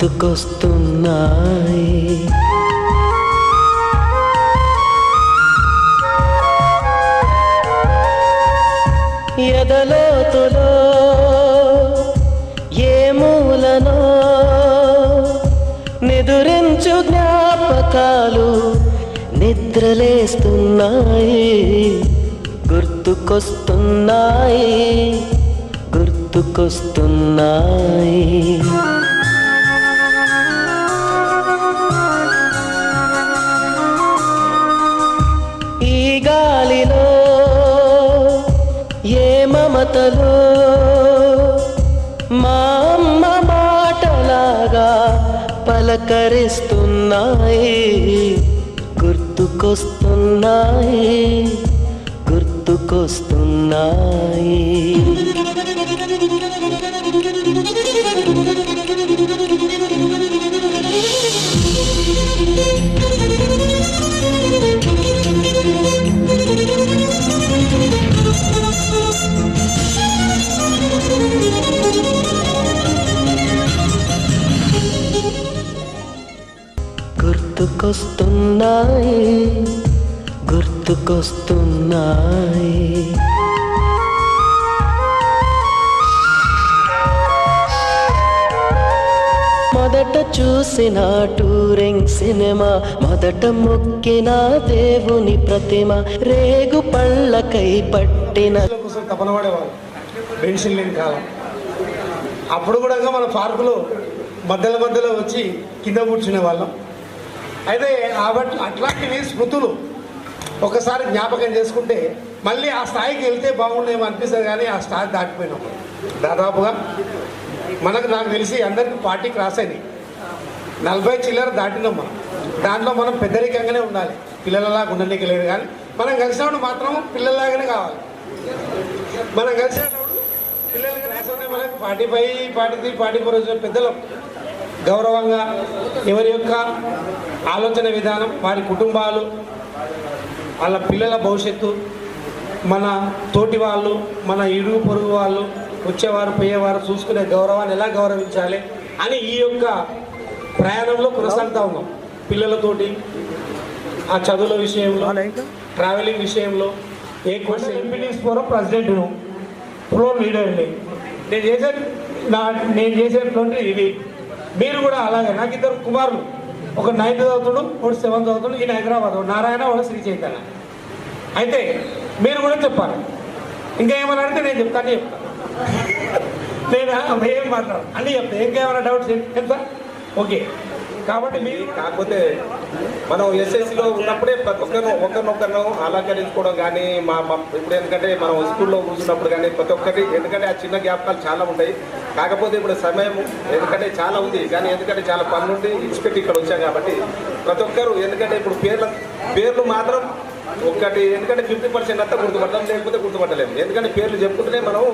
గుర్తుకొస్తున్నాయి. ఎదలోతులో ఏ మూలనో నిదురించు జ్ఞాపకాలు నిద్రలేస్తున్నాయి. గుర్తుకొస్తున్నాయి, గుర్తుకొస్తున్నాయి. ఈ గాలిలో ఏ మమతలో మా అమ్మ మాటలాగా పలకరిస్తున్నాయి. గుర్తుకొస్తున్నాయి, గుర్తుకొస్తున్నాయి. గుర్తుకొస్తున్నాయి, గుర్తుకొస్తున్నాయి. మొదట చూసిన టూరింగ్ సినిమా, మొదట మొక్కిన దేవుని ప్రతిమ, రేగు పళ్ళకై పట్టిన తపన పడేవాళ్ళు పెన్షన్ లేని కాలం. అప్పుడు కూడా మన పార్కులో మధ్యలో వచ్చి కింద కూర్చునే వాళ్ళం. అయితే అట్లాంటివి స్మృతులు ఒకసారి జ్ఞాపకం చేసుకుంటే మళ్ళీ ఆ స్థాయికి వెళ్తే బాగుండేమో అనిపిస్తుంది. కానీ ఆ స్థాయి దాటిపోయినాం దాదాపుగా. నాకు తెలిసి అందరికీ 40 క్రాస్ అయింది. 40 చిల్లర దాటినాం మనం. దాంట్లో మనం పెద్దరికంగానే ఉండాలి, పిల్లలలాగా ఉండడానికి లేదు. కానీ మనం కలిసినప్పుడు మాత్రం పిల్లల్లాగానే కావాలి. మనం కలిసినప్పుడు పిల్లలకి రాసే మనకి 45, 43, 44 వచ్చిన పెద్దలు గౌరవంగా ఎవరి యొక్క ఆలోచన విధానం, వారి కుటుంబాలు, వాళ్ళ పిల్లల భవిష్యత్తు, మన తోటి వాళ్ళు, మన ఇరుగు పొరుగు వాళ్ళు, వచ్చేవారు పోయేవారు చూసుకునే గౌరవాన్ని ఎలా గౌరవించాలి అని ఈ యొక్క ప్రయాణంలో కొనసాగుతూ ఉన్నాం. పిల్లలతోటి ఆ చదువుల విషయంలో, ట్రావెలింగ్ విషయంలో. ఏ క్వశ్చన్ ఎంపీటీస్ ఫోరం ప్రెసిడెంట్ను, ఫ్లోర్ లీడర్ని నేను చేసేటువంటి ఇది. మీరు కూడా అలాగే. నాకు 2 కుమారులు, ఒక 9th చదువుతుడు, ఒకటి 7th చదువుతుడు. ఈయన హైదరాబాద్, నారాయణ, వాడు శ్రీ చైతన్య. అయితే మీరు కూడా చెప్పాలి. ఇంకా ఏమన్నా అంటే నేను చెప్తాను. నేను ఏం మాట్లాడు అన్నీ చెప్తాను. ఇంకేమైనా డౌట్స్ చెప్తా? ఓకే. కాబట్టి మీరు కాకపోతే మనం ఎస్ఎస్సిలో ఉన్నప్పుడే ప్రతి ఒకరినొకరిను అలంకరించుకోవడం కానీ ఇప్పుడు ఎందుకంటే మనం స్కూల్లో కూర్చున్నప్పుడు కానీ ప్రతి ఒక్కరి, ఎందుకంటే ఆ చిన్న జ్ఞాపకాలు చాలా ఉంటాయి. కాకపోతే ఇప్పుడు సమయం ఎందుకంటే చాలా ఉంది, కానీ ఎందుకంటే చాలా పనులు ఉండి ఇచ్చిపెట్టి ఇక్కడ వచ్చాం కాబట్టి ప్రతి ఒక్కరు, ఎందుకంటే ఇప్పుడు పేర్లు మాత్రం ఒకటి, ఎందుకంటే 50% అంతా గుర్తుపడతాం, లేకపోతే గుర్తుపట్టలేము. ఎందుకంటే పేర్లు చెప్పుకుంటేనే మనం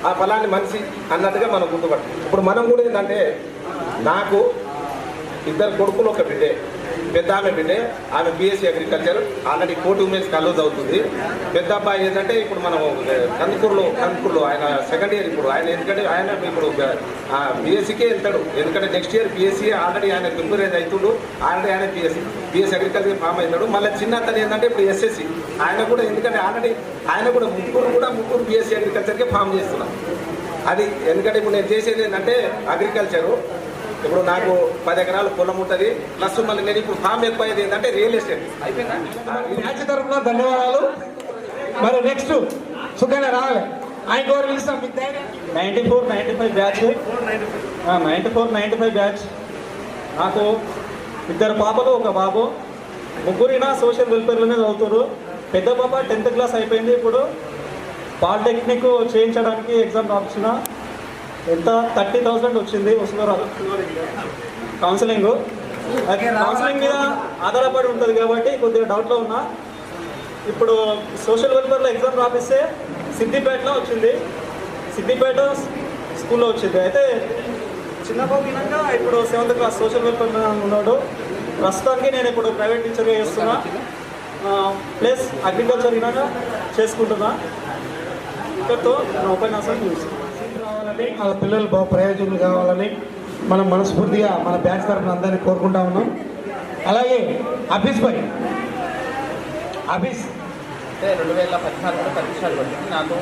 ఆ ఫలాన్ని మనిషి అన్నట్టుగా మనం గుర్తుపడతాం. ఇప్పుడు మనం కూడా ఏంటంటే, నాకు 2 కొడుకులు, ఒక బిడ్డే. పెద్ద ఆమె బిడ్డే, ఆమె బీఎస్సీ అగ్రికల్చర్, ఆల్రెడీ 4 ఉమెన్స్ కలూజ్ అవుతుంది. పెద్ద అబ్బాయి ఏంటంటే ఇప్పుడు మనం కందుకూరులో ఆయన 2nd ఇయర్. ఇప్పుడు ఆయన ఎందుకంటే ఆయన ఇప్పుడు బీఎస్సీకే వెళ్తాడు, ఎందుకంటే నెక్స్ట్ ఇయర్ బీఎస్సీ ఆల్రెడీ ఆయన ప్రిపేర్ అవుతుండు. ఆల్రెడీ ఆయన బీఎస్సీ అగ్రికల్చర్ ఫామ్ అవుతాడు. మళ్ళీ చిన్న అతను ఏంటంటే ఇప్పుడు ఎస్ఎస్సి, ఆయన కూడా ఎందుకంటే ఆల్రెడీ ఆయన కూడా ముగ్గురు బీఎస్సీ అగ్రికల్చర్కే ఫామ్ చేస్తున్నాం. అది ఎందుకంటే ఇప్పుడు నేను చేసేది ఏంటంటే అగ్రికల్చరు. ఇప్పుడు నాకు 10 ఎకరాల పొలం ఉంటుంది, ప్లస్ మళ్ళీ నేను ఇప్పుడు ఫామ్ ఎక్కువైంది ఏంటంటే రియల్ ఎస్టేట్. అయిపోయిందా? బ్యాచ్ తరఫున ధన్యవాదాలు. మరి నెక్స్ట్ సుఖంగా రావాలి. ఆయన గౌరవ పిలుస్తాం. 94-95 బ్యాచ్, 94-95 బ్యాచ్. నాకు 2 పాపలు, ఒక బాబు. ముగ్గురినా సోషల్ వెల్ఫేర్లోనే చదువుతారు. పెద్ద పాప 10th క్లాస్ అయిపోయింది. ఇప్పుడు పాలిటెక్నిక్ చేయించడానికి ఎగ్జామ్ రాసిన ఎంత 30,000 వచ్చింది. వస్తున్నారు కౌన్సిలింగ్ మీద ఆధారపడి ఉంటుంది కాబట్టి కొద్దిగా డౌట్లో ఉన్నా. ఇప్పుడు సోషల్ వెల్ఫేర్లో ఎగ్జామ్ రాపిస్తే సిద్దిపేటలో వచ్చింది, సిద్దిపేట స్కూల్లో వచ్చింది. అయితే చిన్న బాబు వినాక ఇప్పుడు 7th క్లాస్ సోషల్ వెల్ఫేర్ ఉన్నాడు. ప్రస్తుతానికి నేను ఇప్పుడు ప్రైవేట్ టీచర్గా చేస్తున్నా, ప్లస్ అగ్రికల్చర్ వినాక చేసుకుంటున్నా. ఇక్కడితో నా ఉపన్యాసం రావాలని, వాళ్ళ పిల్లలు బాగా ప్రయోజనం కావాలని మనం మనస్ఫూర్తిగా మన బ్యాచ్ తరఫున అందరినీ కోరుకుంటా ఉన్నాం. అలాగే అఫీస్ భాయ్, అఫీస్ అంటే 2014లో ప్రతిష్టాలు పట్టింది. నాకు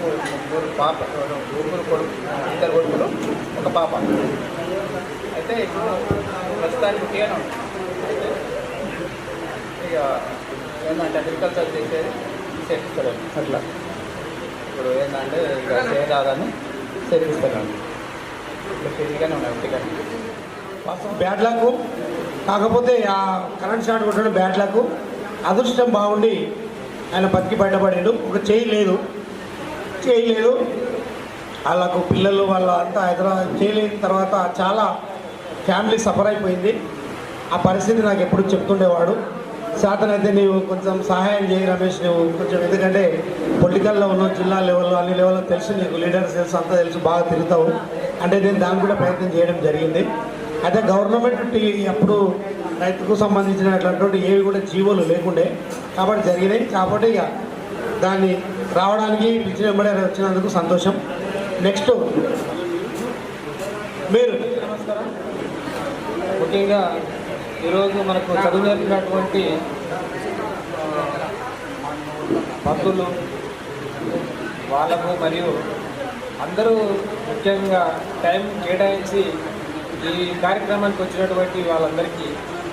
ముగ్గురు కొడుకు, ఇద్దరు కొడుకులు, ఒక పాప. అయితే ఇప్పుడు ప్రస్తుతానికి ఉట్టిగానే ఉంది. అయితే ఇక ఏంటంటే అగ్రికల్చర్ చేసేది చేపిస్తారు అట్లా. ఇప్పుడు ఏంటంటే ఇక చేయరాదని చేపిస్తాను. ఇప్పుడు ఫ్రీగానే ఉన్నాయి ఉట్టిగానే. Bad luck. కాకపోతే ఆ కరెంట్ షాట్ కొట్టడం బ్యాడ్ లక్. అదృష్టం బాగుండి ఆయన బతికి బయటపడాడు. ఒక చేయలేదు వాళ్ళకు పిల్లలు వాళ్ళ అంతా హైదరాబాద్ చేయలేని తర్వాత చాలా ఫ్యామిలీ సఫర్ అయిపోయింది. ఆ పరిస్థితి నాకు ఎప్పుడు చెప్తుండేవాడు, శాతనైతే నీవు కొంచెం సహాయం చేయి రమేష్, నువ్వు కొంచెం, ఎందుకంటే పొలిటికల్లో ఉన్నావు, జిల్లా లెవెల్లో అన్ని లెవెల్లో తెలుసు నీకు, లీడర్స్ తెలుసు, అంతా తెలుసు, బాగా తిరుగుతావు అంటే నేను దాన్ని కూడా ప్రయత్నం చేయడం జరిగింది. అయితే గవర్నమెంట్ అప్పుడు రైతుకు సంబంధించినటువంటి ఏవి కూడా జీవోలు లేకుండే కాబట్టి జరిగినాయి. కాబట్టి ఇక దాన్ని రావడానికి పిచ్చిన వెంబడే వచ్చినందుకు సంతోషం. నెక్స్ట్ మీరు. నమస్కారం. ముఖ్యంగా ఈరోజు మనకు చదువు నేర్పినటువంటి భక్తులు వాళ్ళకు మరియు అందరూ ముఖ్యంగా టైం కేటాయించి ఈ కార్యక్రమానికి వచ్చినటువంటి వాళ్ళందరికీ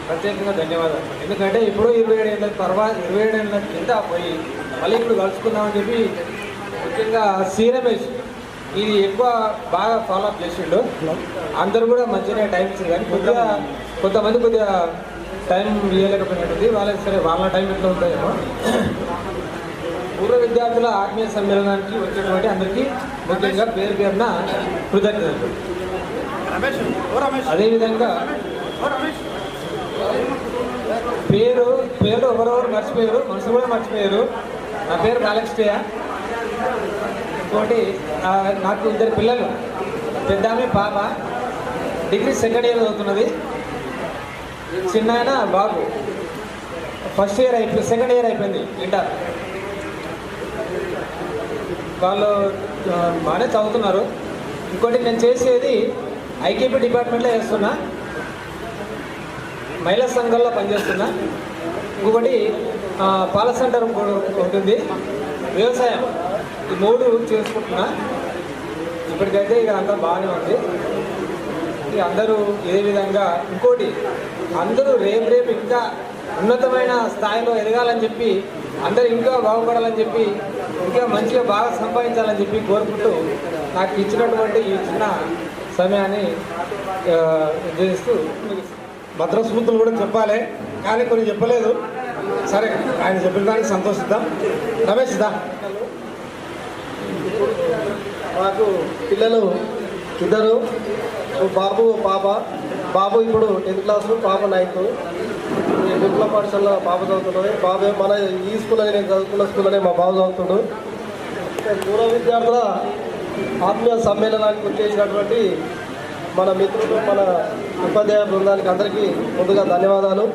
ప్రత్యేకంగా ధన్యవాదాలు. ఎందుకంటే ఇప్పుడు 27 ఏళ్ళ తర్వాత 27 ఏళ్ళ కింద పోయి మళ్ళీ ఇప్పుడు కలుసుకుందామని చెప్పి ముఖ్యంగా సీరమేష్ ఇది ఎక్కువ బాగా ఫాలోఅప్ చేసిండు. అందరూ కూడా మంచిగా టైం ఇచ్చారు, కానీ కొంతమంది కొద్దిగా టైం ఇవ్వలేకపోయినట్టుంది. వాళ్ళకి సరే వాళ్ళ టైం ఎట్లా ఉంటుందేమో. పూర్వ విద్యార్థుల ఆత్మీయ సమ్మేళనానికి వచ్చేటువంటి అందరికీ ముఖ్యంగా పేరున కృతజ్ఞతలు. అదేవిధంగా పేరు ఎవరెవరు మర్చిపోయారు, మనుషులు కూడా మర్చిపోయారు. నా పేరు బాలకృష్ణయ్య. ఇంకోటి నాకు ఇద్దరు పిల్లలు, పెద్ద ఆమె పాప డిగ్రీ సెకండ్ ఇయర్ చదువుతున్నది, చిన్న ఆయన బాబు ఫస్ట్ ఇయర్ అయిపోయింది, సెకండ్ ఇయర్ అయిపోయింది ఇంటర్. వాళ్ళు బాగానే చదువుతున్నారు. ఇంకోటి నేను చేసేది ఐకేపీ డిపార్ట్మెంట్లో చేస్తున్నా, మహిళా సంఘంలో పనిచేస్తున్నా. ఇంకొకటి పాల సెంటర్ ఉంటుంది, వ్యవసాయం, ఈ 3 చేసుకుంటున్నా. ఇప్పటికైతే ఇక అంతా బాగానే ఉంది. ఇక అందరూ ఇదే విధంగా ఇంకోటి అందరూ రేపు ఇంకా ఉన్నతమైన స్థాయిలో ఎదగాలని చెప్పి, అందరూ ఇంకా బాగుపడాలని చెప్పి, ఇంకా మంచిగా బాగా సంపాదించాలని చెప్పి కోరుకుంటూ నాకు ఇచ్చినటువంటి ఈ చిన్న సమయాన్ని ఉద్దేశిస్తూ భద్రస్మృతులు కూడా చెప్పాలి, కానీ కొన్ని చెప్పలేదు. సరే, ఆయన చెప్పిన దానికి సంతోషిద్దాం. రమేష్ దా. మాకు పిల్లలు ఇద్దరు, బాబు పాప. బాబు ఇప్పుడు 10th క్లాసు, పాప 9th. విప్లవ పాఠశాలలో పాప చదువుతున్నది. బాబు మన ఈ స్కూల్లోనే, నేను చదువుకున్న స్కూల్లోనే మా బాబు చదువుతుండు. పూర్వ విద్యార్థుల ఆత్మీయ సమ్మేళనానికి వచ్చేసినటువంటి మన మిత్రులు, మన ఉపాధ్యాయ బృందానికి అందరికీ ముందుగా ధన్యవాదాలు.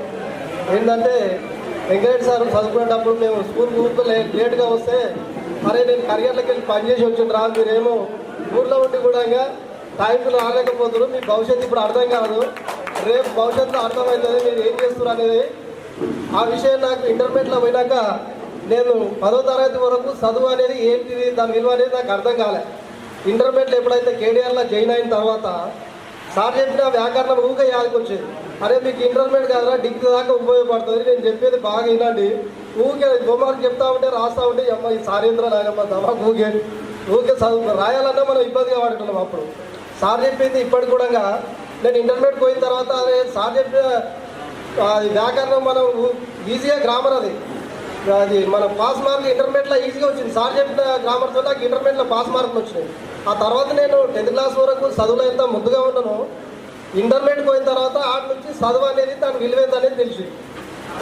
ఏంటంటే వెంకటరెడ్డి సార్ చదువుకునేటప్పుడు మేము స్కూల్కి లేట్గా వస్తే, అరే నేను కరియర్లోకి వెళ్ళి పనిచేసి వచ్చిండ్రా, మీరేమో ఊర్లో ఉండి కూడా టైంకి రాలేకపోతున్నారు, మీ భవిష్యత్తు ఇప్పుడు అర్థం కాదు, రేపు భవిష్యత్తులో అర్థమవుతుంది మీరు ఏం చేస్తున్నారు అనేది. ఆ విషయం నాకు ఇంటర్మీడియట్లో పోయినాక నేను 10వ తరగతి వరకు చదువు అనేది ఏంటిది, దాని విలువ అనేది నాకు అర్థం కాలే. ఇంటర్మీడియట్లో ఎప్పుడైతే కేడీఆర్లో జాయిన్ అయిన తర్వాత సార్ చెప్పిన వ్యాకరణం ఊకే యాదకి వచ్చేది. అరే మీకు ఇంటర్మీడియట్ కాదురా, డిగ్రీ దాకా ఉపయోగపడుతుంది, నేను చెప్పేది బాగా వినండి. ఊకే బొమ్మలు చెప్తా ఉంటే రాస్తూ ఉంటే అమ్మ ఈ సారేంద్ర నాగమ్మ దమా ఊకే చదువు రాయాలన్నా మనం ఇబ్బందిగా పడుతున్నాం. అప్పుడు సార్ చెప్పింది ఇప్పటికి కూడా నేను ఇంటర్మీడియట్ పోయిన తర్వాత అదే సార్ చెప్పిన వ్యాకరణం మనం ఈజీగా గ్రామర్ అది మన పాస్ మార్కులు ఇంటర్మీడియట్లో ఈజీగా వచ్చింది. సార్ చెప్పిన గ్రామర్తో నాకు ఇంటర్మీడియట్లో పాస్ మార్కులు వచ్చినాయి. ఆ తర్వాత నేను 10th క్లాస్ వరకు చదువులో ఎంత ముందుగా ఉన్నానో, ఇంటర్మీడియట్ పోయిన తర్వాత ఆటి నుంచి చదువు అనేది దాని విలువేంత అనేది తెలిసింది.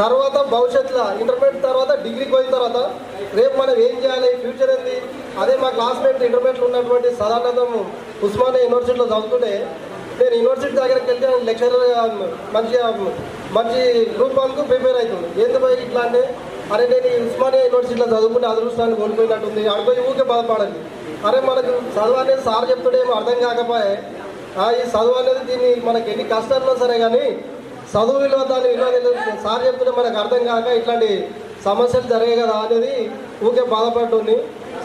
తర్వాత భవిష్యత్తులో ఇంటర్మీడియట్ తర్వాత డిగ్రీకి పోయిన తర్వాత రేపు మనం ఏం చేయాలి, ఫ్యూచర్ ఏంది. అదే మా క్లాస్మేట్ ఇంటర్మీడియట్లో ఉన్నటువంటి సదానందం ఉస్మానియా యూనివర్సిటీలో చదువుతుంటే, నేను యూనివర్సిటీ దగ్గరికి వెళ్తే లెక్చరర్ మంచి గ్రూప్ 1కు ప్రిపేర్ అవుతుంది. ఏంది పోయి ఇట్లా అంటే, అరే నేను ఈ ఉస్మానియా యూనివర్సిటీలో చదువుకునే అదృష్టాన్ని కోల్పోయినట్టుంది, అడిపోయి ఊకే బాధపడాలి. అరే మనకు చదువు అనేది సార్ చెప్తుండేమో అర్థం కాకపోయే ఈ చదువు అనేది దీన్ని మనకి ఎన్ని కష్టాల్లో సరే కానీ చదువు విలువ దాని విలువ తెలియదు. సార్ చెప్తుంటే మనకు అర్థం కాక ఇట్లాంటి సమస్యలు జరిగాయి కదా అనేది ఊకే బాధపడుతుంది.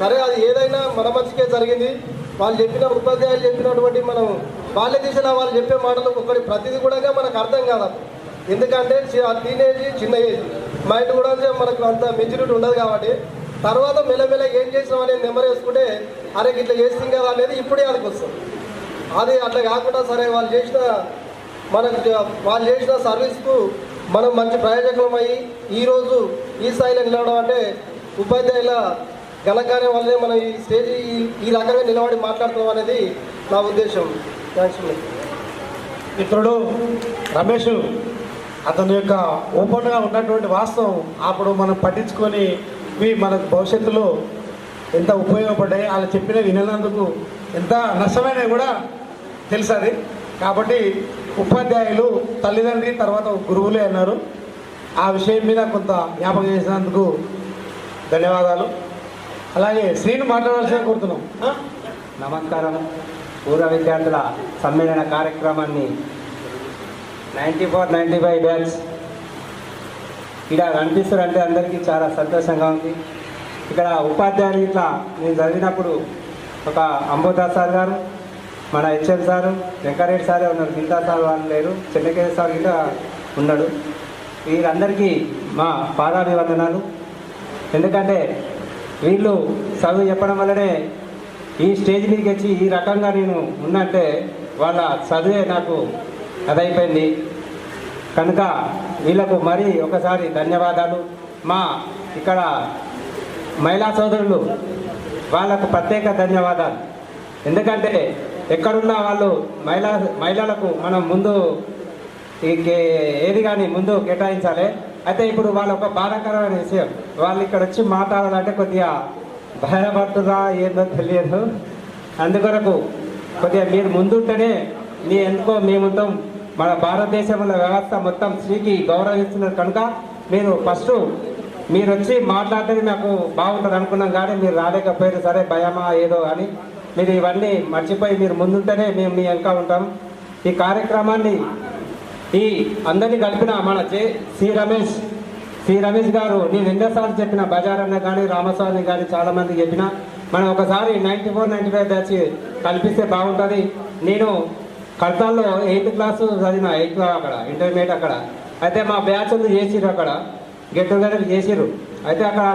సరే అది ఏదైనా మన మంచికే జరిగింది. వాళ్ళు చెప్పిన ఉపాధ్యాయులు చెప్పినటువంటి మనం బాల్య దిశలో వాళ్ళు చెప్పే మాటలు ఒకటి ప్రతిదీ కూడా మనకు అర్థం కాదు. ఎందుకంటే టీనేజ్ చిన్న ఏజ్ మైండ్ కూడా మనకు అంత మెచ్యూరిటీ ఉండదు కాబట్టి తర్వాత మెల్లమెల్లగా ఏం చేసినాం అనేది నెంబర్ వేసుకుంటే అరే ఇట్లా చేస్తాం కదా అనేది ఇప్పుడే అదికి వస్తుంది. అది అట్లా కాకుండా సరే వాళ్ళు చేసిన సర్వీస్కు మనం మంచి ప్రయోజనం అయ్యి ఈరోజు ఈ స్థాయిలో నిలవడం అంటే ఉపాధ్యాయుల ఘనకార్యం వల్లనే మనం ఈ స్టేజ్ ఈ రకంగా నిలబడి మాట్లాడుతున్నాం అనేది నా ఉద్దేశం. థ్యాంక్స్. మిత్రుడు రమేష్ అతని యొక్క ఓపెన్గా ఉన్నటువంటి వాస్తవం అప్పుడు మనం పట్టించుకొని మనకు భవిష్యత్తులో ఎంత ఉపయోగపడ్డాయి వాళ్ళు చెప్పిన వినందుకు ఎంత నష్టమైనా కూడా తెలుసు అది. కాబట్టి ఉపాధ్యాయులు తల్లిదండ్రి తర్వాత గురువులే అన్నారు. ఆ విషయం మీద కొంత జ్ఞాపకం చేసినందుకు ధన్యవాదాలు. అలాగే శ్రీను మాట్లాడాల్సిన కోరుతున్నాం. నమస్కారం. పూర్వ విద్యార్థుల సమ్మేళన కార్యక్రమాన్ని 94-95 బ్యాచ్ ఇక్కడ కనిపిస్తారంటే అందరికీ చాలా సంతోషంగా ఉంది. ఇక్కడ ఉపాధ్యాయులు ఇట్లా నేను చదివినప్పుడు ఒక అంబోదాస్ సార్ గారు, మన హెచ్ఎం సారు, వెంకరెడ్డి సారే ఉన్నారు. మిగతా సార్ వాళ్ళు లేరు. చెన్నకేశ్వర సార్ గిట్ట ఉన్నాడు. వీరందరికీ మా పాదాభివందనాలు. ఎందుకంటే వీళ్ళు చదువు చెప్పడం వల్లనే ఈ స్టేజ్ మీదకి వచ్చి ఈ రకంగా నేను ఉన్నంటే వాళ్ళ చదువే నాకు అదైపోయింది. కనుక వీళ్ళకు మరీ ఒకసారి ధన్యవాదాలు. మా ఇక్కడ మహిళా సోదరులు వాళ్ళకు ప్రత్యేక ధన్యవాదాలు. ఎందుకంటే ఎక్కడున్నా వాళ్ళు మహిళలకు మనం ముందు ఏది కానీ ముందు కేటాయించాలి. అయితే ఇప్పుడు వాళ్ళ ఒక బాధాకరమైన విషయం, వాళ్ళు ఇక్కడ వచ్చి మాట్లాడాలంటే కొద్దిగా భయపడుతుందా ఏందో తెలియదు. అందుకొరకు కొద్దిగా మీరు ముందుంటేనే ఎందుకో మేముంటాం. మన భారతదేశంలో వ్యవస్థ మొత్తం స్త్రీకి గౌరవిస్తున్నారు. కనుక మీరు ఫస్ట్ మీరు వచ్చి మాట్లాడితే నాకు బాగుంటుంది అనుకున్నాం, కానీ మీరు రాలేకపోయారు. సరే భయమా ఏదో కానీ మీరు ఇవన్నీ మర్చిపోయి మీరు ముందుంటేనే మేము మీ వెనక ఉంటాం. ఈ కార్యక్రమాన్ని ఈ అందరినీ కలిపిన మన సి రమేష్ గారు, నేను ఎన్నోసార్లు చెప్పిన బజార్ అన్న కానీ రామస్వామి కానీ చాలామంది చెప్పిన మనం ఒకసారి 94-95 బ్యాచ్ కల్పిస్తే బాగుంటుంది. నేను కడతాల్లో 8th క్లాసు చదివిన, 8th అక్కడ ఇంటర్మీడియట్ అక్కడ. అయితే మా బ్యాచ్లు చేసిర్రు, అక్కడ గెట్ టుగెదర్ చేసిర్రు. అయితే అక్కడ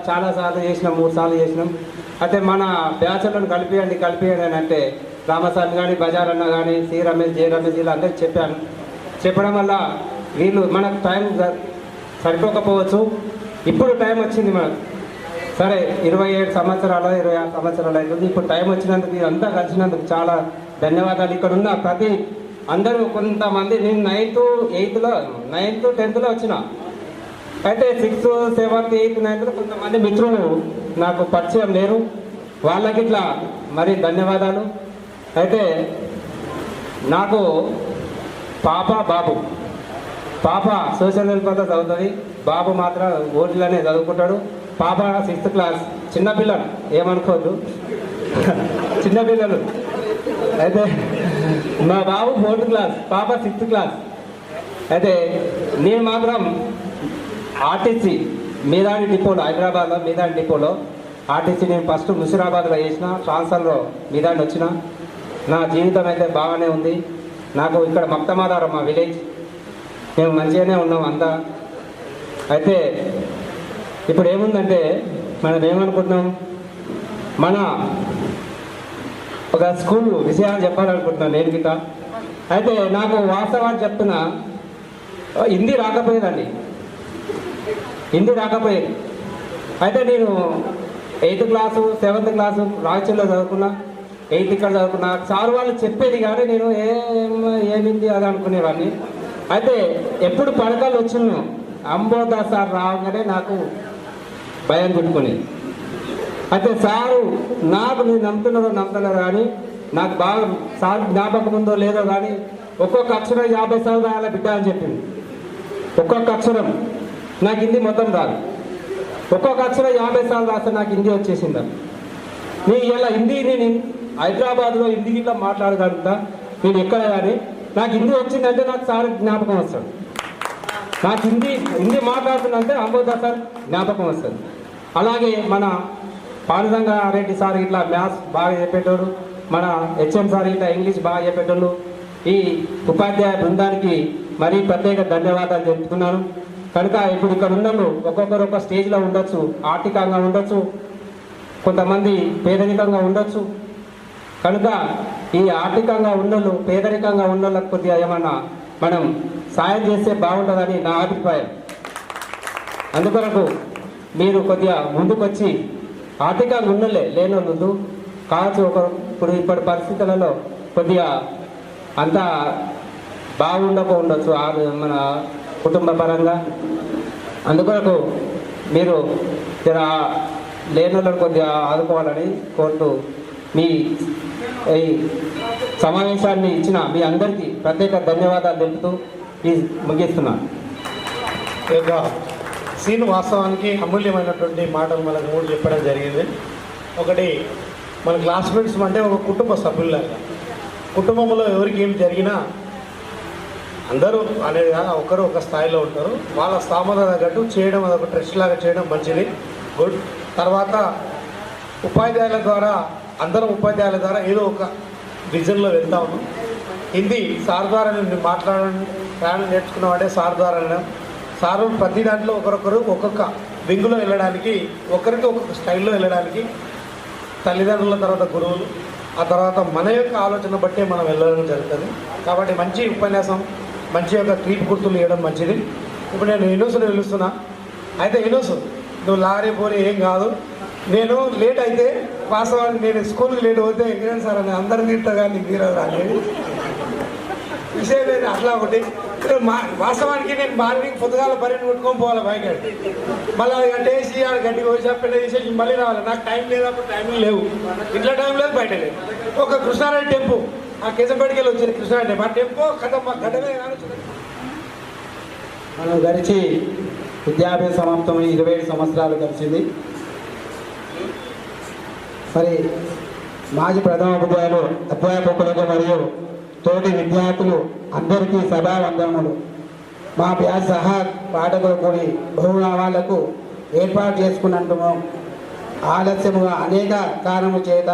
చాలాసార్లు చేసినాం, 3 సార్లు చేసినాం. అయితే మన బ్యాచ్లను కలిపియండి అని అంటే రామస్వామి కానీ బజార్ అన్న కానీ సి రమేష్, జే రమేష్ ఇలా అందరికి చెప్పాను. చెప్పడం వల్ల వీళ్ళు మనకు టైం సరిపోకపోవచ్చు. ఇప్పుడు టైం వచ్చింది మనకు. సరే 27 సంవత్సరాలు 26 సంవత్సరాలు అవుతుంది. ఇప్పుడు టైం వచ్చినందుకు ఇదంతా కలిసినందుకు చాలా ధన్యవాదాలు. ఇక్కడ ఉన్న ప్రతి అందరూ కొంతమంది నేను 9th 8th 10th వచ్చిన. అయితే 6th 7th 8th 9th కొంతమంది మిత్రులు నాకు పరిచయం లేరు. వాళ్ళకి ఇట్లా మరి ధన్యవాదాలు. అయితే నాకు పాప సోషల్ వెల్ఫేర్లో చదువుతుంది, బాబు మాత్రం ఓట్లనే చదువుకుంటాడు. పాప 6th క్లాస్. చిన్నపిల్లలు ఏమనుకోవద్దు, చిన్నపిల్లలు. అయితే మా బాబు 4th క్లాస్, పాప 6th క్లాస్. అయితే నేను మాత్రం ఆర్టీసీ మీదాని డిపోలో, హైదరాబాద్లో మీదాని డిపోలో ఆర్టీసీ నేను ఫస్ట్ ముషిరాబాద్లో చేసిన, ట్రాన్స్ఫర్లో మీదాని వచ్చిన. నా జీవితం అయితే బాగానే ఉంది. నాకు ఇక్కడ మక్తమాదారం మా విలేజ్, మేము మంచిగానే ఉన్నాం అంతా. అయితే ఇప్పుడు ఏముందంటే మనం ఏమనుకుంటున్నాం, మన ఒక స్కూల్ విషయాలు చెప్పాలనుకుంటున్నాను నేను గిట్ట. అయితే నాకు వాస్తవాన్ని చెప్తున్నా, హిందీ రాకపోయేదండి, హిందీ రాకపోయేది. అయితే నేను 8th క్లాసు 7th క్లాసు రాయచూరులో చదువుకున్నా, 8th ఇక్కడ చదువుకున్నా. సార్ వాళ్ళు చెప్పేది కానీ నేను ఏమింది అది అనుకునేవాడిని. అయితే ఎప్పుడు పడకలు వచ్చినాను అంబోదా సార్ రాగానే నాకు భయం చుట్టుకునేది. అయితే సారు నాకు నేను నమ్ముతున్నారో కానీ నాకు బాగా సార్ జ్ఞాపకం ఉందో లేదో కానీ ఒక్కొక్క అక్షరం 50 సార్లు రాయాల బిడ్డ అని చెప్పింది. ఒక్కొక్క అక్షరం నాకు హిందీ మొత్తం రాదు. ఒక్కొక్క అక్షరం 50 సార్లు రాస్తే నాకు హిందీ వచ్చేసింది. నేను ఇలా హిందీ నేను హైదరాబాద్లో హిందీ ఇట్లా మాట్లాడగలుగుతా. నేను ఎక్కడ కానీ నాకు హిందీ వచ్చిందంటే నాకు సార్ జ్ఞాపకం వస్తాడు. నాకు హిందీ మాట్లాడుతుందంటే అంబోదా సార్ జ్ఞాపకం వస్తుంది. అలాగే మన పాండురంగారెడ్డి సార్ ఇట్లా మ్యాథ్స్ బాగా చెప్పేటోడు, మన హెచ్ఎం సార్ ఇట్లా ఇంగ్లీష్ బాగా చెప్పేటోళ్ళు. ఈ ఉపాధ్యాయ బృందానికి మరీ ప్రత్యేక ధన్యవాదాలు తెలుపుతున్నాను. కనుక ఇప్పుడు ఇక్కడ ఉన్నోళ్ళు ఒక్కొక్కరు ఒక స్టేజ్లో ఉండొచ్చు, ఆర్థికంగా ఉండొచ్చు, కొంతమంది పేదరికంగా ఉండొచ్చు. కనుక ఈ ఆర్థికంగా ఉన్నోళ్ళు పేదరికంగా ఉన్నోళ్ళకి కొద్దిగా ఏమన్నా మనం సాయం చేస్తే బాగుంటుందని నా అభిప్రాయం. అందుకొరకు మీరు కొద్దిగా ముందుకొచ్చి ఆర్థికంగా ఉన్నోళ్ళే లేనోళ్ళు కావచ్చు ఒకరు ఇప్పటి పరిస్థితులలో కొద్దిగా అంతా బాగుండకపోవచ్చు మన కుటుంబ పరంగా. అందుకొరకు మీరు లేనోళ్ళని కొద్దిగా ఆదుకోవాలని కోరుతూ మీ ఈ సమావేశాన్ని ఇచ్చిన మీ అందరికీ ప్రత్యేక ధన్యవాదాలు తెలుపుతూ ముగిస్తున్నాను. ఈ యొక్క సీన్ వాస్తవానికి అమూల్యమైనటువంటి మాటలు మనకు 3 చెప్పడం జరిగింది. ఒకటి, మన క్లాస్మేట్స్ అంటే ఒక కుటుంబ సభ్యులాగా, కుటుంబంలో ఎవరికి ఏం జరిగినా అందరూ అనేది ఒకరు ఒక స్థాయిలో ఉంటారు. వాళ్ళ స్థామత తగ్గట్టు చేయడం, అదొక ట్రస్ట్ లాగా చేయడం మంచిది, గుడ్. తర్వాత ఉపాధ్యాయుల ద్వారా, అందరం ఉపాధ్యాయుల ద్వారా ఏదో ఒక విజన్లో వెళ్తా ఉన్నాం. హిందీ సార్ ద్వారా నేను ప్రయాణం నేర్చుకున్నామంటే సార్ ద్వారా. సారు ప్రతి దాంట్లో ఒకరొకరు ఒక్కొక్క వింగులో వెళ్ళడానికి, ఒకరికి ఒక్కొక్క స్టైల్లో వెళ్ళడానికి, తల్లిదండ్రుల తర్వాత గురువులు, ఆ తర్వాత మన యొక్క ఆలోచన బట్టే మనం వెళ్ళడం జరుగుతుంది. కాబట్టి మంచి ఉపన్యాసం, మంచి యొక్క తీపి గుర్తులు ఇవ్వడం మంచిది. ఇప్పుడు నేను యూనివర్సిటీ పిలుస్తున్నా. అయితే యూనివర్సిటీ నువ్వు లారీ పోనీ ఏం కాదు, నేను లేట్ అయితే వాస్తవానికి నేను స్కూల్కి లేట్ పోతే ఎగ్జామ్ సార్ అని అందరిని తింటా కానీ తీరదు అనేది విషయం. నేను అట్లా ఒకటి వాస్తవానికి నేను మార్నింగ్ పొద్దుగాల పరిని కొట్టుకొని పోవాలి బయట, మళ్ళీ అది కట్టేసి ఆడ గడ్డికి వచ్చి పెద్ద చేసేసి మళ్ళీ రావాలి. నాకు టైం లేదు, అప్పుడు టైంలు లేవు, ఇంట్లో టైం లేదు, బయట లేదు. ఒక కృష్ణారెడ్డి టెంపు, ఆ కేశంపేటకి వెళ్ళి వచ్చింది కృష్ణారెడ్డి టెంపు. ఆ టెంపో కథ గడ్డమే కానీ మనం గడిచి విద్యాభ్యాస సమాప్తం 27 సంవత్సరాలు గడిచింది. మరి మాజీ ప్రథమ అధ్యాపకులకు మరియు తోటి విద్యార్థులు అందరికీ సభావందనములు. మా బ్యాచ్ సహా పాఠకులు కూడి బహునామాలకు ఏర్పాటు చేసుకున్నట్టుము ఆలస్యముగా అనేక కారణముల చేత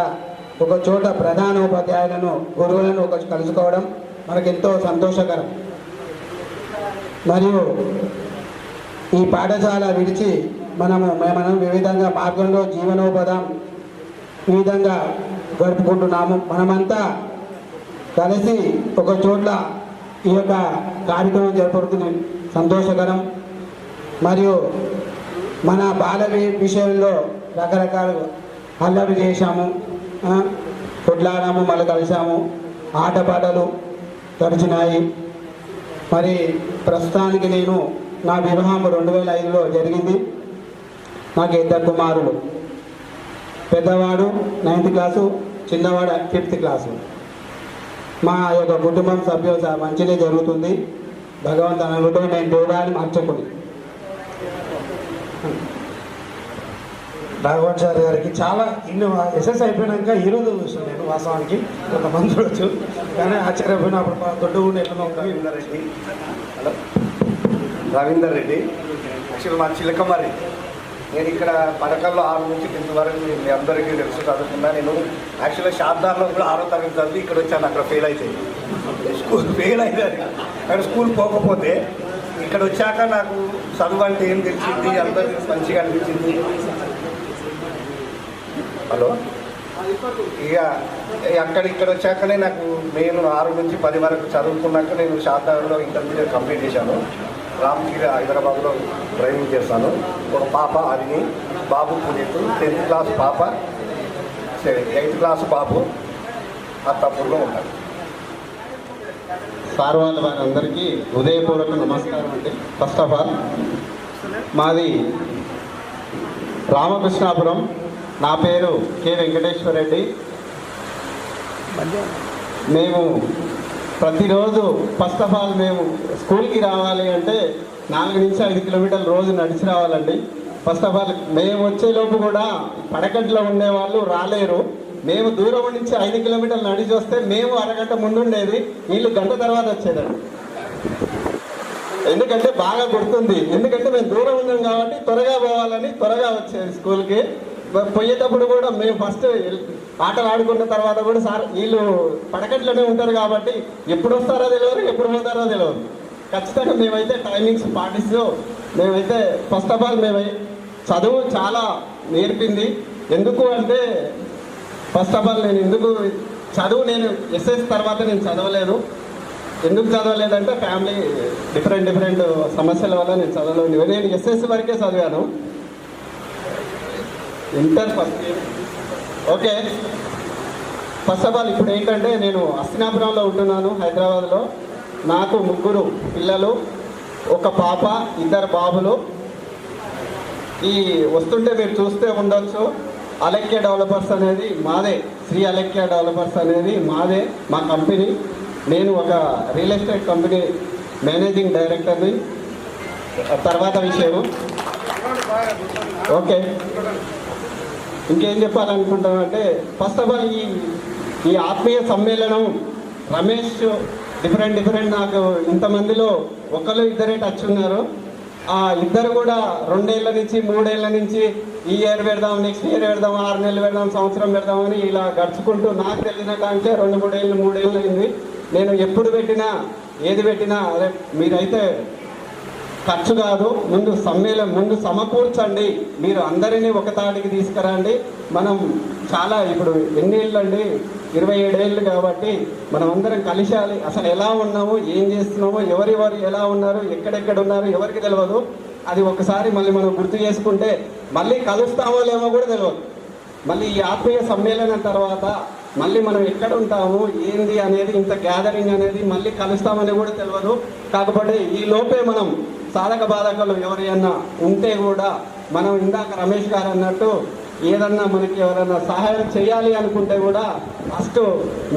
ఒక చోట ప్రధాన ఉపాధ్యాయులను గురువులను కలుసుకోవడం మనకెంతో సంతోషకరం. మరియు ఈ పాఠశాల విడిచి మనం వివిధంగా మార్గంలో జీవనోపాధం ఈ విధంగా గడుపుకుంటున్నాము. మనమంతా కలిసి ఒక చోట్ల ఈ యొక్క కార్యక్రమం జరుపుతుంది సంతోషకరం. మరియు మన బాల విషయంలో రకరకాల అల్లరి చేశాము, కొట్లాడాము, మళ్ళీ కలిసాము, ఆటపాటలు గడిచినాయి. మరి ప్రస్తుతానికి నేను నా వివాహం 2005లో జరిగింది. నాకు 2 కుమారులు, పెద్దవాడు 9th క్లాసు, చిన్నవాడు 5th క్లాసు. మా యొక్క కుటుంబం సభ్యులు మంచిగా జరుగుతుంది. భగవంతుని అనుకుంటూ నేను దేవుడాన్ని మార్చుకుని రాఘవాచార్య గారికి చాలా ఇన్ని ఎస్ఎస్ అయిపోయినాక ఈరోజు చూసాను నేను. వాస్తవానికి కొంతమంది చూడొచ్చు కానీ ఆశ్చర్యపోయినప్పుడు దొడ్డుగుండి ఎట్లా ఉంటారు. హలో, రవీందర్ రెడ్డి. యాక్చువల్ మా చిలకమరి. నేను ఇక్కడ పథకాల్లో 6 నుంచి 10th వరకు మీ అందరికీ తెలుసు చదువుకున్నా. నేను యాక్చువల్గా షార్దార్లో కూడా 6వ తరగతి చదివి ఇక్కడ వచ్చాను. అక్కడ ఫెయిల్ అవుతాయి, స్కూల్ ఫెయిల్ అవుతుంది. అక్కడ స్కూల్ పోకపోతే ఇక్కడ వచ్చాక నాకు చదువు అంటే ఏం తెలిసింది, అందరికీ మంచిగా అనిపించింది. హలో, ఇక ఇక్కడ వచ్చాకనే నాకు నేను 6 నుంచి 10 వరకు చదువుకున్నాక నేను షార్దార్లో ఇంటర్మీడియట్ కంప్లీట్ చేశాను. రామ్గిరి హైదరాబాద్లో డ్రైవింగ్ చేస్తాను. ఒక పాప హరిణి, బాబు పునీత్, 10th క్లాస్ పాప, 8th క్లాస్ బాబు అత్తాపూర్లో ఉంటారు. సార్ వారందరికీ హృదయపూర్వక నమస్కారం అండి. ఫస్ట్ ఆఫ్ ఆల్ మాది రామకృష్ణాపురం. నా పేరు కె వెంకటేశ్వర రెడ్డి. మేము ప్రతిరోజు ఫస్ట్ ఆఫ్ ఆల్ మేము స్కూల్కి రావాలి అంటే 4 నుంచి 5 కిలోమీటర్లు రోజు నడిచి రావాలండి. ఫస్ట్ ఆఫ్ ఆల్ మేము వచ్చేలోపు కూడా పడకట్లో ఉండేవాళ్ళు రాలేరు. మేము దూరం నుంచి 5 కిలోమీటర్లు నడిచి వస్తే మేము అరగంట ముందుండేది, వీళ్ళు గంట తర్వాత వచ్చేదండి. ఎందుకంటే బాగా గుర్తుంది, ఎందుకంటే మేము దూరం ఉన్నాం కాబట్టి త్వరగా పోవాలని త్వరగా వచ్చేది స్కూల్కి. పోయేటప్పుడు కూడా మేము ఫస్ట్ ఆటలు ఆడుకున్న తర్వాత కూడా సార్ వీళ్ళు పడకట్లోనే ఉంటారు కాబట్టి ఎప్పుడు వస్తారో తెలియదు, ఎప్పుడు పోతారో తెలియదు. ఖచ్చితంగా మేమైతే టైమింగ్స్ పాటిస్తూ మేమైతే ఫస్ట్ ఆఫ్ ఆల్ చదువు చాలా నేర్పింది. ఎందుకు అంటే ఫస్ట్ ఆఫ్ ఆల్ నేను ఎస్ఎస్ తర్వాత నేను చదవలేదు. ఎందుకు చదవలేదంటే ఫ్యామిలీ డిఫరెంట్ సమస్యల వల్ల నేను చదవలేదు. నేను ఎస్ఎస్ వరకే చదివాను, inter first year. Okay, first of all ఇప్పుడు ఏంటంటే నేను హస్తినాపురంలో ఉంటున్నాను, హైదరాబాద్లో. నాకు 3 పిల్లలు, ఒక పాప, 2 బాబులు. ఈ వస్తుంటే మీరు చూస్తే ఉండొచ్చు, అలెక్య డెవలపర్స్ అనేది మాదే, శ్రీ అలెక్య డెవలపర్స్ అనేది మాదే, మా కంపెనీ. నేను ఒక రియల్ ఎస్టేట్ కంపెనీ మేనేజింగ్ డైరెక్టర్ని. తర్వాత విషయం ఓకే, ఇంకేం చెప్పాలనుకుంటామంటే ఫస్ట్ ఆఫ్ ఆల్ ఈ ఆత్మీయ సమ్మేళనం రమేష్ డిఫరెంట్ నాకు ఇంతమందిలో 1-2 టచ్ ఉన్నారు. ఆ ఇద్దరు కూడా 2 ఏళ్ల నుంచి 3 ఏళ్ల నుంచి ఈ ఇయర్ పెడదాం, నెక్స్ట్ ఇయర్ పెడదాం, 6 నెలలు పెడదాం, సంవత్సరం పెడదామని ఇలా గడుచుకుంటూ నాకు తెలిసిన కాంటే 2-3 ఏళ్ళు అయింది. నేను ఎప్పుడు పెట్టినా ఏది పెట్టినా అదే మీరైతే ఖర్చు కాదు, ముందు సమకూర్చండి, మీరు అందరినీ ఒక తాటికి తీసుకురండి. మనం చాలా ఇప్పుడు ఎన్ని ఏళ్ళు అండి, 27 ఏళ్ళు కాబట్టి మనం అందరం కలిశాలి. అసలు ఎలా ఉన్నాము, ఏం చేస్తున్నామో, ఎవరు ఎలా ఉన్నారు, ఎక్కడెక్కడ ఉన్నారు ఎవరికి తెలియదు. అది ఒకసారి మళ్ళీ మనం గుర్తు చేసుకుంటే మళ్ళీ కలుస్తామో లేమో కూడా తెలియదు. మళ్ళీ ఈ ఆత్మీయ సమ్మేళనం తర్వాత మళ్ళీ మనం ఎక్కడ ఉంటాము ఏంది అనేది, ఇంత గ్యాదరింగ్ అనేది మళ్ళీ కలుస్తామని కూడా తెలియదు. కాకపోతే ఈ లోపే మనం సాధక బాధకులు ఎవరైనా ఉంటే కూడా మనం ఇందాక రమేష్ గారు అన్నట్టు ఏదన్నా మనకి ఎవరైనా సహాయం చేయాలి అనుకుంటే కూడా ఫస్ట్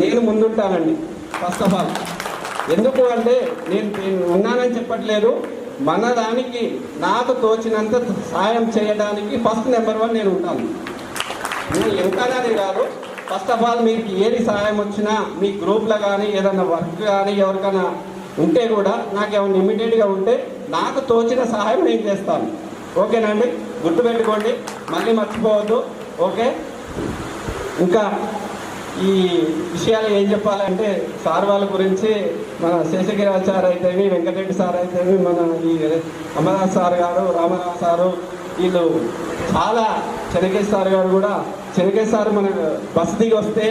నేను ముందుంటానండి. ఫస్ట్ ఆఫ్ ఆల్ ఎందుకు అంటే నేను ఉన్నానని చెప్పట్లేదు, మన దానికి నాకు తోచినంత సహాయం చేయడానికి ఫస్ట్ నెంబర్ 1 నేను ఉంటాను. నేను ఎంతగానే కాదు, ఫస్ట్ ఆఫ్ ఆల్ మీకు ఏది సహాయం వచ్చినా మీ గ్రూప్లో కానీ ఏదైనా వర్క్ కానీ ఎవరికైనా ఉంటే కూడా నాకు ఏమైనా ఇమ్మీడియట్గా ఉంటే నాకు తోచిన సహాయం నేను చేస్తాను. ఓకేనండి, గుర్తుపెట్టుకోండి, మళ్ళీ మర్చిపోవద్దు. ఓకే, ఇంకా ఈ విషయాలు ఏం చెప్పాలంటే సార్ వాళ్ళ గురించి మన శేషగిరాజ్ సార్ అయితేవి, వెంకటరెడ్డి సార్ అయితేవి, మన ఈ అమరనాథ్ సార్ గారు, రామరావు సారు, వీళ్ళు చాలా, చెనకేశ్ సార్ గారు కూడా. చెనకేశ్ సార్ మన బస్ దిగి వస్తే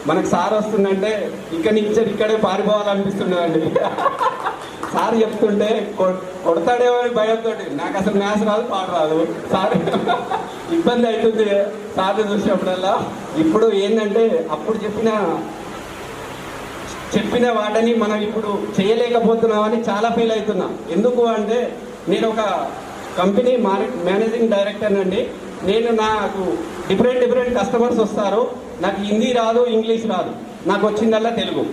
మనకు సార్ వస్తుందంటే ఇక్కడే పారిపోవాలనిపిస్తుండదండి. సార్ చెప్తుంటే కొడతాడేమో అని భయంతో, నాకు అసలు మ్యాథ్స్ రాదు, పాట రాదు, సార్ ఇబ్బంది అవుతుంది సార్ని చూసినప్పుడల్లా. ఇప్పుడు ఏంటంటే అప్పుడు చెప్పిన వాటిని మనం ఇప్పుడు చేయలేకపోతున్నామని చాలా ఫీల్ అవుతున్నాం. ఎందుకు అంటే నేను ఒక కంపెనీ మేనేజింగ్ డైరెక్టర్ అండి. నాకు డిఫరెంట్ కస్టమర్స్ వస్తారు. నాకు హిందీ రాదు, ఇంగ్లీష్ రాదు, నాకు వచ్చిందల్లా తెలుగు.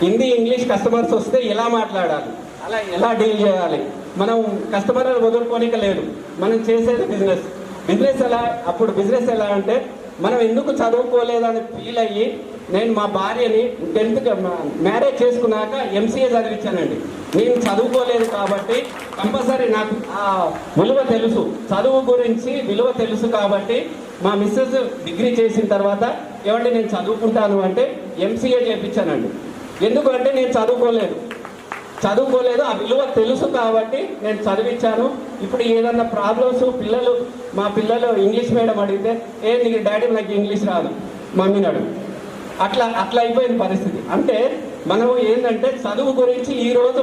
హిందీ ఇంగ్లీష్ కస్టమర్స్ వస్తే ఎలా మాట్లాడాలి, అలా ఎలా డీల్ చేయాలి, మనం కస్టమర్లు వదులుకోనిక లేదు. మనం చేసేది బిజినెస్ బిజినెస్ ఎలా అంటే మనం ఎందుకు చదువుకోలేదని ఫీల్ అయ్యి నేను మా భార్యని 10th మ్యారేజ్ చేసుకున్నాక MCA చదివించానండి. నేను చదువుకోలేదు కాబట్టి కంపల్సరీ నాకు ఆ విలువ తెలుసు, చదువు గురించి విలువ తెలుసు కాబట్టి మా మిస్సెస్ డిగ్రీ చేసిన తర్వాత ఏమంటే నేను చదువుకుంటాను అంటే MCA చేయించానండి. ఎందుకంటే నేను చదువుకోలేదు, ఆ విలువ తెలుసు కాబట్టి నేను చదివించాను. ఇప్పుడు ఏదన్నా ప్రాబ్లమ్స్ మా పిల్లలు ఇంగ్లీష్ మీడియం అడిగితే నీకు డాడీ నాకు ఇంగ్లీష్ రాదు మమ్మీని అడుగు, అట్లా అయిపోయింది పరిస్థితి. అంటే మనం ఏంటంటే చదువు గురించి ఈరోజు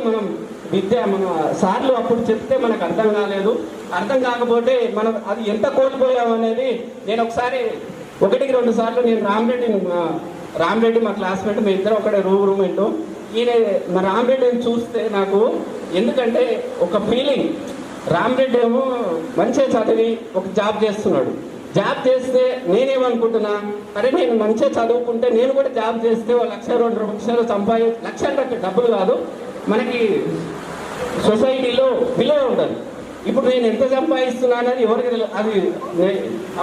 మన సార్లు అప్పుడు చెప్తే మనకు అర్థం కాలేదు. అర్థం కాకపోతే మనం అది ఎంత కోల్పోయామనేది నేను ఒకసారి 1-2 సార్లు నేను రామరెడ్డి మా క్లాస్మేట్, మీ ఇద్దరు ఒకటే రూమ్మేట్. మా రామరెడ్డిని చూస్తే నాకు ఎందుకంటే ఒక ఫీలింగ్, రామరెడ్డి ఏమో మంచిగా చదివి ఒక జాబ్ చేస్తున్నాడు. జాబ్ చేస్తే నేనేమనుకుంటున్నా, అరే నేను మంచిగా చదువుకుంటే నేను కూడా జాబ్ చేస్తే 1,00,000 2 లక్షలు లక్షల డబ్బులు కాదు, మనకి సొసైటీలో విలువ ఉంటుంది. ఇప్పుడు నేను ఎంత సంపాదిస్తున్నానని ఎవరికి తెలియదు, అది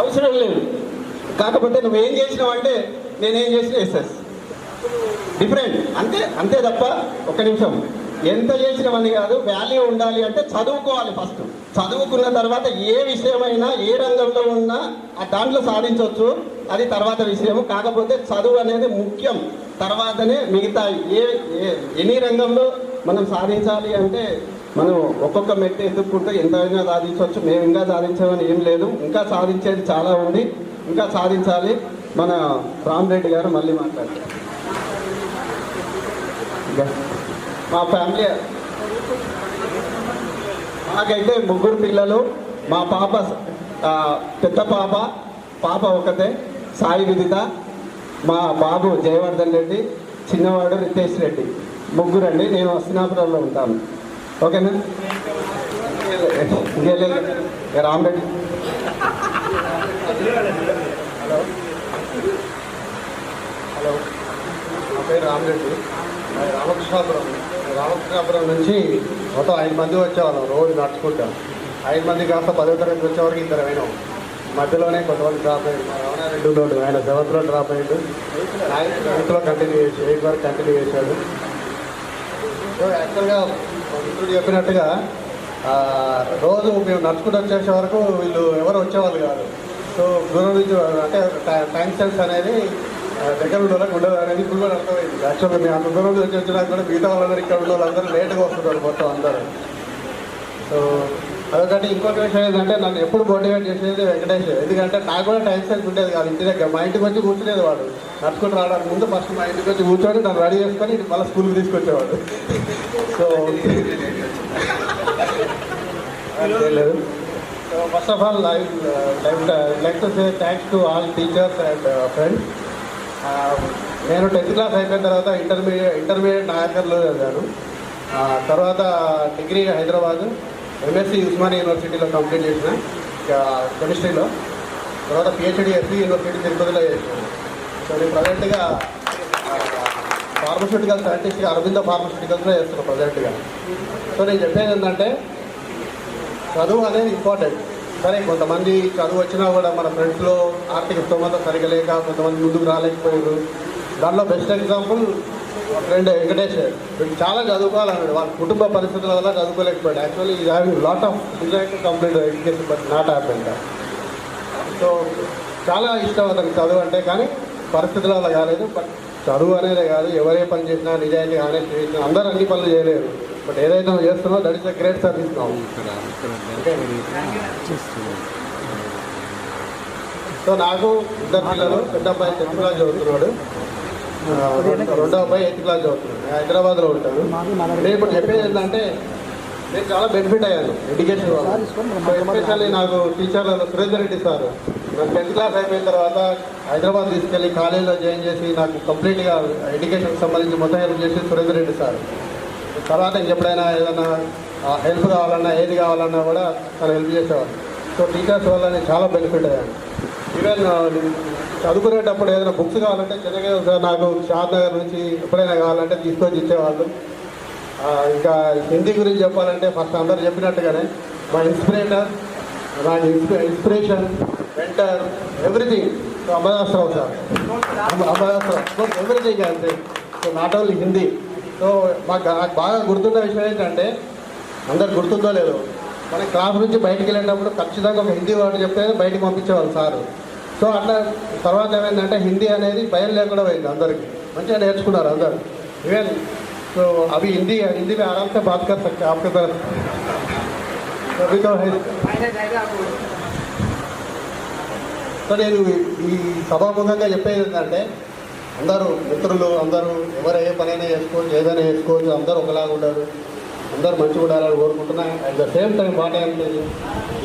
అవసరం లేదు. కాకపోతే నువ్వేం చేసినావు అంటే నేనేం చేసిన ఎస్ఎస్ డిఫరెంట్ అంతే తప్ప ఒక్క నిమిషం ఎంత చేసినవని కాదు. వాల్యూ ఉండాలి అంటే చదువుకోవాలి. ఫస్ట్ చదువుకున్న తర్వాత ఏ విషయమైనా ఏ రంగంలో ఉన్నా దాంట్లో సాధించవచ్చు, అది తర్వాత విషయం. కాకపోతే చదువు అనేది ముఖ్యం, తర్వాతనే మిగతా ఎన్ని రంగంలో మనం సాధించాలి అంటే మనం ఒక్కొక్క మెట్టు ఎదుర్కొంటే ఎంతైనా సాధించవచ్చు. మేము ఇంకా సాధించామని ఏం లేదు, ఇంకా సాధించేది చాలా ఉంది, ఇంకా సాధించాలి. మన రామరెడ్డి గారు మళ్ళీ మాట్లాడతారు. మా ఫ్యామిలీ మాకైతే 3 పిల్లలు. మా పాప పెద్ద పాప ఒకతే సాయి విదిత, మా బాబు జయవర్ధన్ రెడ్డి, చిన్నవాడు రితేష్ రెడ్డి. 3 అండి. నేను హస్తినాపురంలో ఉంటాను. ఓకేనా? రామరెడ్డి. హలో, నా పేరు రామరెడ్డి. రామకృష్ణాపురం నుంచి మొత్తం 5 మంది వచ్చేవాళ్ళం రోజు నడుచుకుంటాం. 5 మంది కాస్త 10వ తరగతి వచ్చేవరకు 2 అయినాం. మధ్యలోనే కొంతమంది డ్రాప్ అయ్యారు. మా రమణారెడ్డి ఉన్నాడు, ఆయన 7th డ్రాప్ అయ్యాడు. 9th కంటిన్యూ చేసి 8 వరకు కంటిన్యూ చేశాడు. సో యాక్చువల్గా మిత్రుడు చెప్పినట్టుగా రోజు మేము నడుచుకుంటూ వచ్చేసే వరకు వీళ్ళు ఎవరు వచ్చేవాళ్ళు కాదు. సో దూరం నుంచి అంటే టైం సెన్స్ అనేది దగ్గర ఉండేవాళ్ళకి ఉండదు అనేది ఇప్పుడు కూడా అర్థమైంది. యాక్చువల్గా మేము అంత దూరం నుంచి వచ్చినా కూడా మిగతా వాళ్ళందరూ ఇక్కడ ఉన్న వాళ్ళందరూ లేట్గా వస్తున్నారు మొత్తం అందరూ. సో అదొకటి. ఇంకొక విషయం ఏంటంటే నన్ను ఎప్పుడు మోటివేట్ చేసేది వెంకటేష్. ఎందుకంటే నాకు కూడా టైం సెన్స్ ఉండేది కాదు ఇంటి దగ్గర. మా ఇంటికి వచ్చి కూర్చునేది వాడు నడుచుకుంటూ రావడానికి ముందు. ఫస్ట్ మా ఇంటికి వచ్చి కూర్చొని నన్ను రెడీ చేసుకొని మళ్ళీ స్కూల్కి తీసుకొచ్చేవాడు. సో లేదు. So first of all like to say thanks to all teachers and friends. నేను 10th క్లాస్ అయిపోయిన తర్వాత ఇంటర్మీడియట్ నాయకర్లో చదివాను. తర్వాత డిగ్రీ హైదరాబాద్, ఎంఎస్సి ఉస్మానియా యూనివర్సిటీలో కంప్లీట్ చేసిన కెమిస్ట్రీలో. తర్వాత పిహెచ్డి ఎస్వి యూనివర్సిటీ తిరుపతిలో చేసినాను. సో నేను ప్రజెంట్గా ఫార్మస్యూటికల్ సైంటిస్ట్గా అరవింద ఫార్మస్యూటికల్స్లో చేస్తున్నాను ప్రజెంట్గా. సో నేను చెప్పేది ఏంటంటే చదువు అనేది ఇంపార్టెంట్. సరే, కొంతమంది చదువు వచ్చినా కూడా మన ఫ్రెండ్స్లో ఆర్థిక స్తోమత సరిగా లేక కొంతమంది ముందుకు రాలేకపోయారు. దాంట్లో బెస్ట్ ఎగ్జాంపుల్ ఫ్రెండ్ వెంకటేష్. వీళ్ళు చాలా చదువుకోవాలన్నాడు, వాళ్ళ కుటుంబ పరిస్థితుల వల్ల చదువుకోలేకపోయాడు. యాక్చువల్లీ ఈ having lot of desire to complete education but not happened. So చాలా ఇష్టం అతనికి చదువు అంటే, కానీ పరిస్థితుల వల్ల కాలేదు. బట్ చదువు అనేదే కాదు, ఎవరే పని చేసినా నిజాయితీ ఆనెస్ట్ చేసినా అందరూ అన్ని పనులు చేయలేరు. బట్ ఏదైతే నువ్వు చేస్తున్నావు that is a great service now. So నాకు 2 పిల్లలు. పెద్ద అబ్బాయి 10th క్లాస్ చదువుతున్నాడు, రెండో అబ్బాయి 8th క్లాస్ చదువుతున్నాడు. నేను హైదరాబాద్లో ఉంటాను. నేను ఇప్పుడు చెప్పేది ఏంటంటే నేను చాలా బెనిఫిట్ అయ్యాను ఎడ్యుకేషన్ వల్ల. ఎస్పెషల్లీ నాకు టీచర్లు సురేందర్ రెడ్డి సార్ నాకు 10th క్లాస్ అయిపోయిన తర్వాత హైదరాబాద్ తీసుకెళ్ళి కాలేజీలో జాయిన్ చేసి నాకు కంప్లీట్గా ఎడ్యుకేషన్కి సంబంధించి మొత్తం హెల్ప్ చేసి సురేందర్ రెడ్డి సార్. తర్వాత ఎప్పుడైనా ఏదైనా హెల్ప్ కావాలన్నా ఏది కావాలన్నా కూడా తను హెల్ప్ చేసేవాడు. సో టీచర్స్ వల్ల నేను చాలా బెనిఫిట్ అయ్యాను. ఈవెన్ చదువుకునేటప్పుడు ఏదైనా బుక్స్ కావాలంటే చిన్నగా నాకు షాద్ నగర్ నుంచి ఎప్పుడైనా కావాలంటే తీసుకొని ఇచ్చేవాళ్ళు. ఇంకా హిందీ గురించి చెప్పాలంటే ఫస్ట్ అందరు చెప్పినట్టుగానే మా ఇన్స్పిరేటర్, నా inspiration, mentor, everything Ambadasrao sir. Ambadasrao everything అంటే. So not only Hindi. So నాకు బాగా గుర్తున్న విషయం ఏంటంటే, అందరు గుర్తుందో లేదో, మన క్లాస్ నుంచి బయటికి వెళ్ళేటప్పుడు ఖచ్చితంగా ఒక హిందీ వర్డ్ చెప్తే బయటికి పంపించేవాళ్ళు సారు. సో అట్లా తర్వాత ఏమైందంటే హిందీ అనేది భయం లేకుండా పోయింది అందరికీ. మంచిగా నేర్చుకున్నారు అందరు. ఈవెన్ సో అవి హిందీ में आराम से बात कर सकते हैं आपके तरफ. अभी तो है. సో నేను ఈ సభాముఖంగా చెప్పేది ఏంటంటే అందరూ మిత్రులు అందరూ ఎవరు ఏ పనైనా చేసుకోవచ్చు, ఏదైనా చేసుకోవచ్చు, అందరూ ఒకలాగా ఉండరు, అందరూ మంచిగా ఉండాలని కోరుకుంటున్నా. అట్ ద సేమ్ టైం మాట ఏంటంటే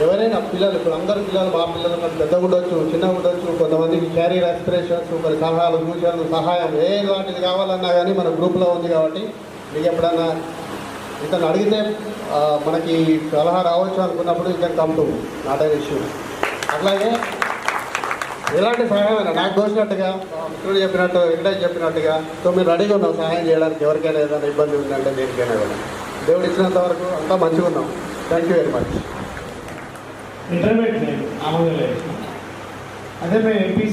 ఎవరైనా పిల్లలు, ఇప్పుడు అందరు పిల్లలు మా పిల్లలు పెద్దగా ఉండొచ్చు, చిన్నగా ఉండొచ్చు, కొంతమందికి క్యారియర్ ఆస్పిరేషన్స్, కొన్ని సలహాలు, సూచనలు, సహాయం ఏ వాటిది కావాలన్నా కానీ మన గ్రూప్లో ఉంది. కాబట్టి మీకు ఎప్పుడన్నా ఇతను అడిగితే మనకి సలహా రావచ్చు అనుకున్నప్పుడు ఇంకా కమ్ నాట్ ఏ ఇష్యూ. అట్లాగే ఎలాంటి సహాయమైనా నాకు తోచినట్టుగా, మిత్రుడు చెప్పినట్టు, వెంకటేష్ చెప్పినట్టుగా, సో మీరు రెడీగా ఉన్నాం సహాయం చేయడానికి. ఎవరికైనా ఏదైనా ఇబ్బంది ఉందంటే దేనికైనా కూడా దేవుడు ఇచ్చినంత వరకు అంతా మంచిగా ఉన్నాం. Thank you very much. Intermediate లేదు, మామూలుగా లేదు. అదే మేము ఎంపీ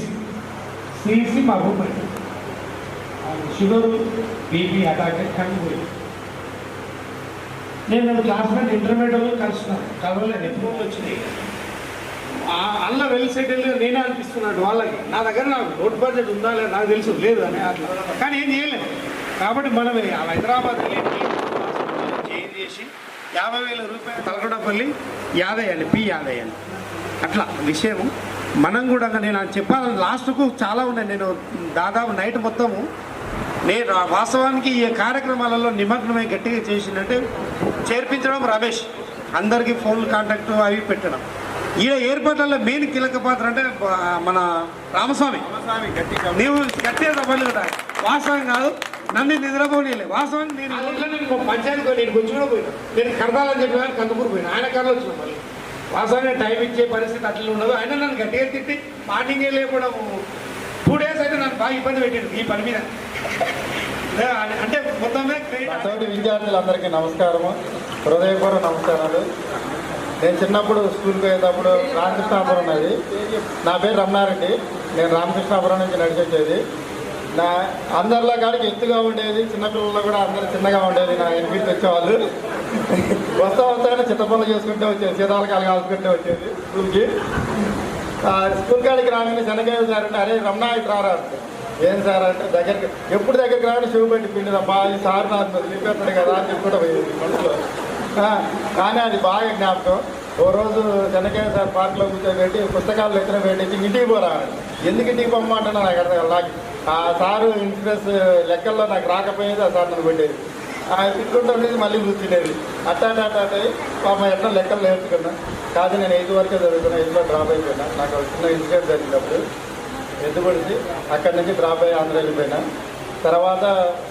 సిఇసి మా రూమ్మేట్. షుగరు బీపీ అటాక్ కనిపోయి నేను క్లాస్మేట్ ఇంటర్మీడియట్లో కలుస్తున్నాను, కలవలేదు, ఎప్పుడు వచ్చినాయి. అల్ల వెల్ సెటిల్ నేనే అనిపిస్తున్నాడు వాళ్ళకి. నా దగ్గర నాకు రోడ్ బడ్జెట్ ఉందా లేదా నాకు తెలుసు, లేదు అని అట్లా, కానీ ఏం చేయలేదు. కాబట్టి మనం హైదరాబాద్ చేంజ్ చేసి 50,000 రూపాయలు తలకడపల్లి యాదయ్యాలి, పి యాదయ్యాలి. అట్లా విషయం మనం కూడా. నేను చెప్పాలి లాస్ట్కు చాలా ఉన్నాయి. నేను దాదాపు నైట్ మొత్తము నేను వాస్తవానికి ఈ కార్యక్రమాలలో నిమగ్నమై గట్టిగా చేసిందంటే చేర్పించడం రమేష్, అందరికీ ఫోన్ కాంటాక్ట్ అవి పెట్టడం. ఈ ఏర్పాట్లలో మెయిన్ కీలక పాత్ర అంటే మన రామస్వామి. నీవు గట్టిగా తప్పలు కదా, వాస్తవం కాదు, నన్ను నిద్రపోనీలే. వాస్తవం నేను పంచాయతీ నేను కొంచెం కూడా పోయినా, నేను కడతాలని చెప్పి కందుకూరు పోయినా, ఆయన కర్రలు వచ్చిన మళ్ళీ. వాస్తవంగా టైం ఇచ్చే పరిస్థితి అట్లా ఉండదు. ఆయన నన్ను గట్టిగా తిట్టి మార్నింగే లేకపోవడం 2 days అయితే నన్ను బాగా ఇబ్బంది పెట్టాడు ఈ పని మీద. అంటే మొత్తం విద్యార్థులందరికీ నమస్కారము, హృదయపూర్వక నమస్కారాలు. నేను చిన్నప్పుడు స్కూల్కి పోయేటప్పుడు రామకృష్ణాపురం ఉన్నది. నా పేరు రమణారెడ్డి. నేను రామకృష్ణాపురం నుంచి నడిచొచ్చేది. నా అందరిలో కాడికి ఎత్తుగా ఉండేది, చిన్నపిల్లల్లో కూడా అందరూ చిన్నగా ఉండేది. నా ఎనిమిది వచ్చేవాళ్ళు వస్తానే చిత్తపనులు చేసుకుంటే వచ్చేది, సీతాలకాలు కాల్చుకుంటే వచ్చేది స్కూల్కి. స్కూల్ కాడికి రాగానే శనగయ్య సార్ అంటే, అరే రమణ ఇటు రారా అంటే, ఏం సార్ అంటే దగ్గరికి ఎప్పుడు దగ్గరికి రాగానే షూ పెట్టి పిండిదమ్మా ఈ సార్ నాకు తెలిపేస్తాడు కదా అని చెప్పుకుంటూ పోయేది మనసులో. కానీ అది బాగా జ్ఞాపకం. ఓ రోజు చెన్నకేశ్వర సార్ పార్క్లో కూర్చోబెట్టి పుస్తకాలు ఎత్తున పెట్టించి ఇంటికి పోరా, ఎందుకు ఇంటికి పొమ్మంటున్నా నాకు అర్థం కాదు. ఆ సారు ఇన్సూరెన్స్ లెక్కల్లో నాకు రాకపోయేది, ఆ సార్ నన్ను పెట్టేది. తిట్టుకుంటుండేది, మళ్ళీ కూర్చునేది. అట్లా పాప ఎట్లా లెక్కలు నేర్చుకున్నా. కాదు నేను 8 వరకే చదువుకున్నా, 8లో డ్రాప్ అయిపోయినా. నాకు చిన్న ఇన్సిడెంట్ జరిగినప్పుడు ఎత్తుపడిచి అక్కడి నుంచి డ్రాప్ అయ్యి ఆంధ్ర వెళ్ళిపోయినా. తర్వాత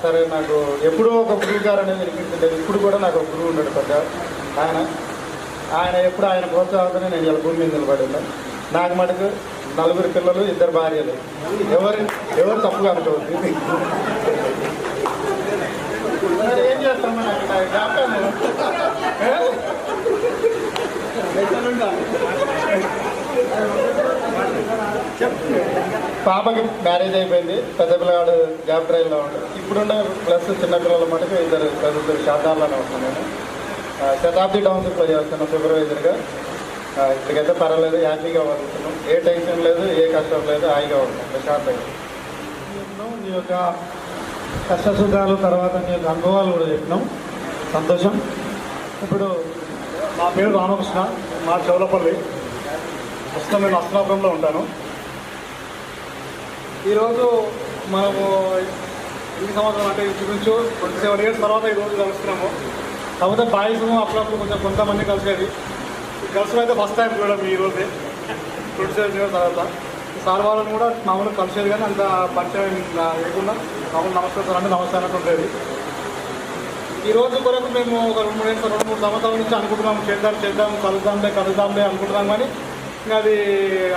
సరే నాకు ఎప్పుడూ ఒక గురువు గారు అనేది వినిపించలేదు. ఇప్పుడు కూడా నాకు ఒక గురువు ఉన్నాడు పెద్ద ఆయన ఎప్పుడు ఆయన ప్రోత్సాహంతోనే నేను ఇలా భూమి మీద నిలబడి ఉన్నాను. నాకు మటుకు 4 పిల్లలు, 2 భార్యలు. ఎవరు తప్పుగా అనుకోవద్దు. ఏం చేస్తామా పాపకి మ్యారేజ్ అయిపోయింది, పెద్ద పిల్లగాడు జాబ్ డ్రైవ్లో ఉంటాడు. ఇప్పుడున్న ప్లస్ చిన్నపిల్లల మటుకు 2 చదువుతారు. శాతాల్లోనే ఉంటాను నేను. శతాబ్ది టౌన్షిప్లో చేస్తున్నా సూపర్వైజర్గా. ఇప్పటికైతే పర్వాలేదు, హ్యాపీగా వర్కుతున్నాం. ఏ టెన్షన్ లేదు, ఏ కష్టం లేదు, హాయిగా ఉంటాం ప్రశాంతంగా. నీ యొక్క కష్టసుఖాలు, తర్వాత నీ యొక్క అనుభవాలు కూడా చెప్పినాం, సంతోషం. ఇప్పుడు నా పేరు రామకృష్ణ, మా చౌలపల్లి. ప్రస్తుతం నేను అస్నాపురంలో ఉంటాను. ఈరోజు మనము ఈ సంవత్సరం అంటే ఇంచుమించు 27 years తర్వాత ఈరోజు కలుస్తున్నాము. కాకపోతే బాయ్స్ అప్పుడప్పుడు కొంతమంది కలిసేది. కలిసి అయితే ఫస్ట్ టైం చూడడం ఈరోజే 27 years తర్వాత. సార్ వాళ్ళని కూడా మామూలుగా కలిసేది, కానీ అంత పరిచయం లేకుండా మామూలు నమస్కారం అంటే నమస్కారం ఉండేది. ఈరోజు కొరకు మేము ఒక 2-3 సంవత్సరాల నుంచి అనుకుంటున్నాము, చేద్దాం కలుద్దాంలే అనుకుంటున్నాం. కానీ ఇంకా అది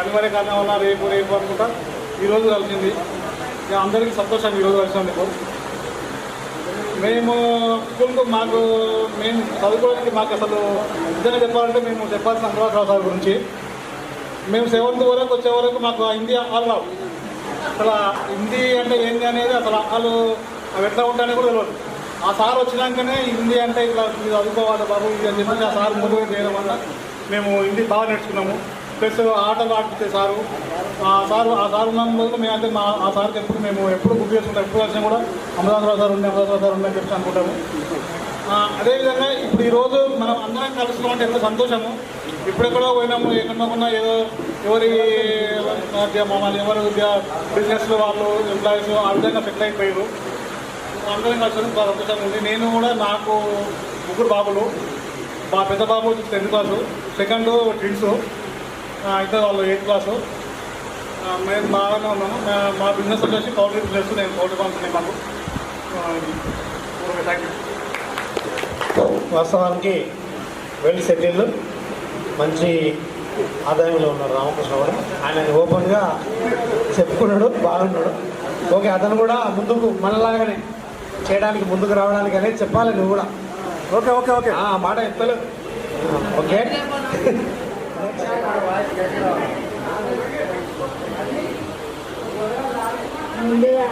అనివార్య కారణం వల్ల రేపు అనుకుంటా ఈరోజు కలిసింది. అందరికీ సంతోషం ఈరోజు కలిసినందుకు. మేము స్కూల్కు మేము చదువుకోవడానికి మాకు అసలు నిజంగా చెప్పాలంటే మేము చెప్పాల్సిన అనురాధరావు సార్ గురించి. మేము 7th వరకు వచ్చే వరకు మాకు హిందీ రావు. అసలు హిందీ అంటే ఏంటి అనేది అసలు వాళ్ళు అవి ఎట్లా ఉంటాయని కూడా తెలియదు. ఆ సార్ వచ్చినాకనే హిందీ అంటే ఇట్లా చదువుకోవాలి బాబు ఇది అని చెప్పి ఆ సార్ మోటివేట్ చేయడం వల్ల మేము హిందీ బాగా నేర్చుకున్నాము. ప్లస్ ఆటలు ఆడితే సారు ఆ సార్ ఉన్న రోజులు మేమైతే ఆ సార్కి మేము ఎప్పుడు బుక్ చేసుకుంటాం. ఎప్పుడు వచ్చినా కూడా అమరావతిరావు సార్ ఉందని చెప్పి అనుకుంటాము. అదేవిధంగా ఇప్పుడు ఈరోజు మనం అందరం కలుసుకున్నామంటే ఎంతో సంతోషము. ఇప్పుడెక్కడో పోయినాము, ఎక్కడో ఉన్నా ఏదో ఎవరి మమ్మల్ని ఎవరు బిజినెస్లో వాళ్ళు ఎంప్లాయీస్ ఆ విధంగా సెటిల్ అయిపోయారు. అందరం కలిసి బాగా సంతోషంగా ఉంది. నేను కూడా నాకు 3 బాబులు. మా పెద్ద బాబు 10th క్లాసు, సెకండ్ ట్విన్స్, ఇద్దరు వాళ్ళు 8th క్లాసు. మేము బాగానే ఉన్నాము. మా బిజినెస్ వచ్చేసి పౌల్ట్రీ బిజినెస్. నేను పౌల్ట్రీ ఫార్మ్స్ మాకు. Thank you. వాస్తవానికి వెల్ సెటిల్, మంచి ఆదాయంలో ఉన్నారు రామకృష్ణ గారు. ఆయన ఓపెన్గా చెప్పుకున్నాడు, బాగున్నాడు. ఓకే, అతను కూడా ముందుకు మనలాగానే చేయడానికి ముందుకు రావడానికి అనేది చెప్పాలి నువ్వు కూడా. ఓకే ఆ మాట ఎత్తలేదు. ఓకే ముందుగా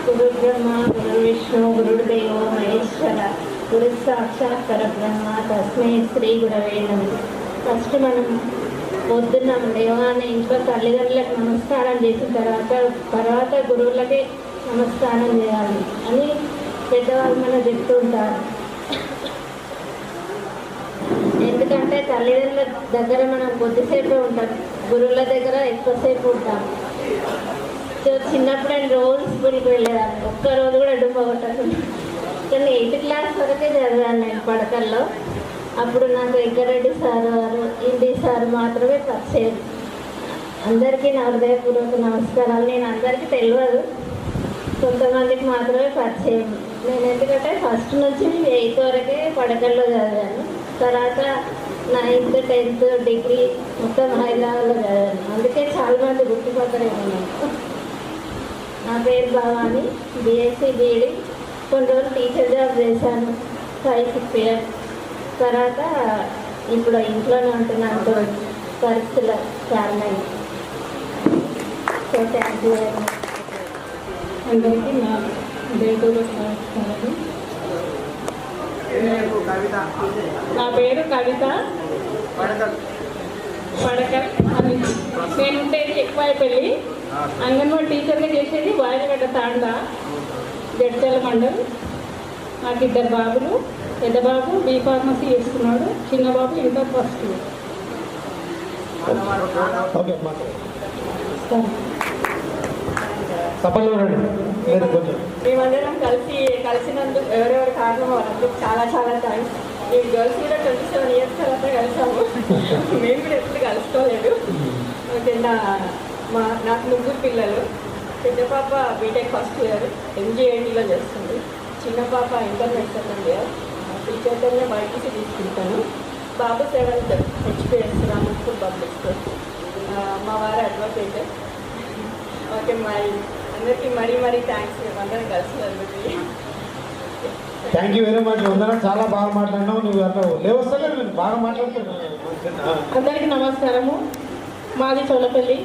గురు బ్రహ్మ గురు విష్ణు గురుదేవో మహేశ్వర గురు సాక్షాత్ పరబ్రహ్మ తస్మై శ్రీ గురవే నమః. ఫస్ట్ మనం పొద్దున్న లేవగానే ఇంట్లో తల్లిదండ్రులకు నమస్కారం చేసిన తర్వాత గురువులకే నమస్కారం చేయాలి అని పెద్దవాళ్ళు మనం చెప్తూ ఉంటారు. ఎందుకంటే తల్లిదండ్రుల దగ్గర మనం కొద్దిసేపు ఉంటాం, గురువుల దగ్గర ఎక్కువసేపు ఉంటాం. సో చిన్నప్పుడు నేను రోజు స్కూల్కి వెళ్ళేదాన్ని, ఒక్కరోజు కూడా డుమ్మగొట్టకుండా. కానీ 8th క్లాస్ వరకే చదివాను నేను పడకల్లో. అప్పుడు నాకు వెంకరెడ్డి సార్ వారు హిందీ సార్ మాత్రమే పరిచయం. అందరికీ నా హృదయపూర్వక నమస్కారాలు. నేను అందరికీ తెలియదు, కొంతమందికి మాత్రమే పరిచయం. నేను ఎందుకంటే ఫస్ట్ నుంచి 8th వరకే పడకల్లో చదివాను. తర్వాత 9th 10th డిగ్రీ మొత్తం హైదరాబాద్లో చదివాను. అందుకే చాలామంది గుర్తుపట్టరేమో నాకు. నా పేరు భవాని, బీఎస్సీ బీఈడి. కొన్ని రోజులు టీచర్ జాబ్ చేశాను 5-6 years. తర్వాత ఇప్పుడు ఇంట్లోనే ఉంటున్నాను పరిస్థితుల కారణంగా. So thank you very much. అందరికీ నా దేవుడు నమస్కారం. నా పేరు కవిత పడకల్. నేను ఉండేది ఎక్కువైపోయి అంగన్వాడీ టీచర్గా చేసేది వాయనగడ్డ తాండా, జడ్చల మండల్. నాకు 2 బాబులు. పెద్ద బాబు బీ ఫార్మసీ చేస్తున్నాడు, చిన్న బాబు ఇంటర్ ఫస్ట్ ఇయర్. మేమందరం కలిసినందుకు ఎవరెవరి కారణం వాళ్ళందరూ చాలా చాలా థ్యాంక్స్. మేము గర్ల్స్ కూడా 27 years తర్వాత కలిసాము. మేము కూడా ఎప్పుడు కలుసుకోలేదు. నాకు 3 పిల్లలు. పెద్ద పాప బీటెక్ ఫస్ట్ ఇయర్ ఎంజీఐటీలో చేస్తుంది. చిన్న పాప ఇంటర్మీడియట్ సెకండ్ ఇయర్. టీచర్తోనే బైటీసీ తీసుకుంటాను. బాబు 7th HPS Rampur public school. మా వారు అడ్వకేట్. ఓకే, అందరికీ మరీ థ్యాంక్స్. మేమందరం కలిసినందుకు. Thank you very much. అందరం చాలా బాగా మాట్లాడినావు. నువ్వు అట్లా లేవస్తలేదు, నేను బాగా మాట్లాడుతున్నాను. అందరికీ నమస్కారము. మాది చోళపల్లి.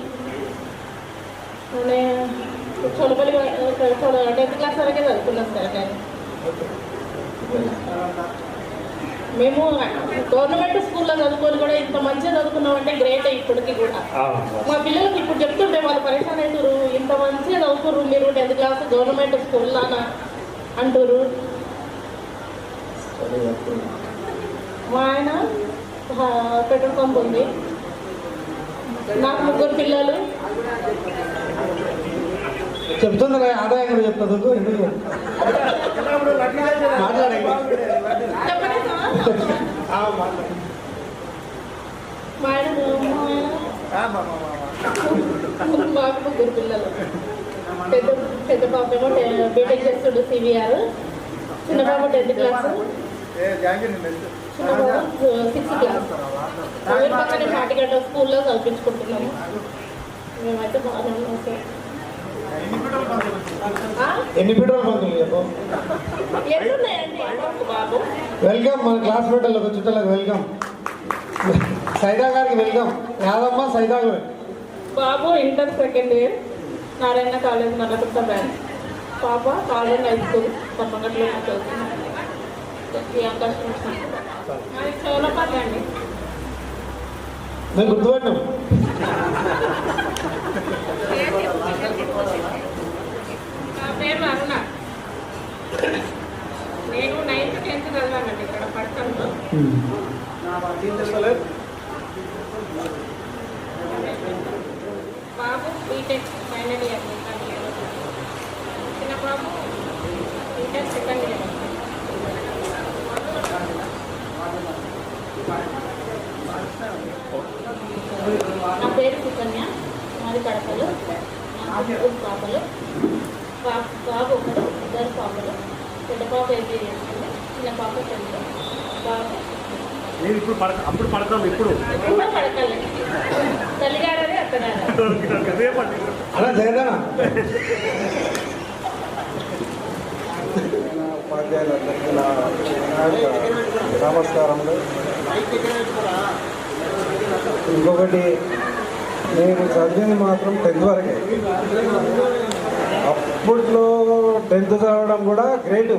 చోళపల్లి 10th క్లాస్ వరకే చదువుకున్నాం సార్. నేను మేము గవర్నమెంట్ స్కూల్లో చదువుకొని కూడా ఇంత మంచిగా చదువుకున్నామంటే గ్రేట్. ఇప్పటికీ కూడా మా పిల్లలకి ఇప్పుడు చెప్తుంటే వాళ్ళు పరేషాన్ అవుతారు, ఇంత మంచిగా చదువుతారు మీరు 10th క్లాస్ గవర్నమెంట్ స్కూల్లోనా అంటారు. మా ఆయన పెట్రోల్ పంప్ ఉంది. నాకు 3 పిల్లలు. చెప్తుంది ఆదాయం కూడా చెప్తుంది. ఎందుకు మాట్లాడండి. మా ఆయన మాకు 3 పిల్లలు. పెద్ద పాప ఏమో బీటెక్ చేస్తుండే సివిఆర్. చిన్న పాప 10th క్లాస్, చిన్న బాబు 6th క్లాస్. పక్కనే మాటిగడ్డ స్కూల్లో చదివించుకుంటున్నాము. మేమైతే బాగానే ఉన్నాం సార్. ఎన్ని పెట్రోల్ బంకులు చెప్పు. వెల్కమ్ మన క్లాస్మేట్లకు చుట్టాలకు వెల్కమ్. సైదా గారికి వెల్కమ్. యాదమ్మ సైదా గారు. బాబు inter second year Narayana college Nallagutta branch. పాప కాలేజ్ హై స్కూల్ తప్పగట్లో చదువుతున్నాను. ఈ అవకాశం చోళపల్లి అండి. నేను గుర్తుపెట్టాం. నా పేరు అరుణ. నేను 9th 10th చదివానండి ఇక్కడ పట్టణంలో. బాబు బీటెక్ ఫైనల్ ఇయర్. చిన్న బాబు ఇంటర్ సెకండ్ ఇయర్. నా పేరు సుకన్య, మాది కడపలు. నాకు 3 పాపలు. బాబు 1, 2 పాపలు. పెద్ద పాప ఎంపీ చేస్తుంది, చిన్న పాప 10th. బాబు అప్పుడు పడతాం. ఇప్పుడు పడకాలి. తల్లిగారే అక్కడ అలా జగదనా. ఉపాధ్యాయులందరికీ నమస్కారములు. ఇంకొకటి, నేను చదివింది మాత్రం 10th వరకే. అప్పట్లో 10th చదవడం కూడా గ్రేట్.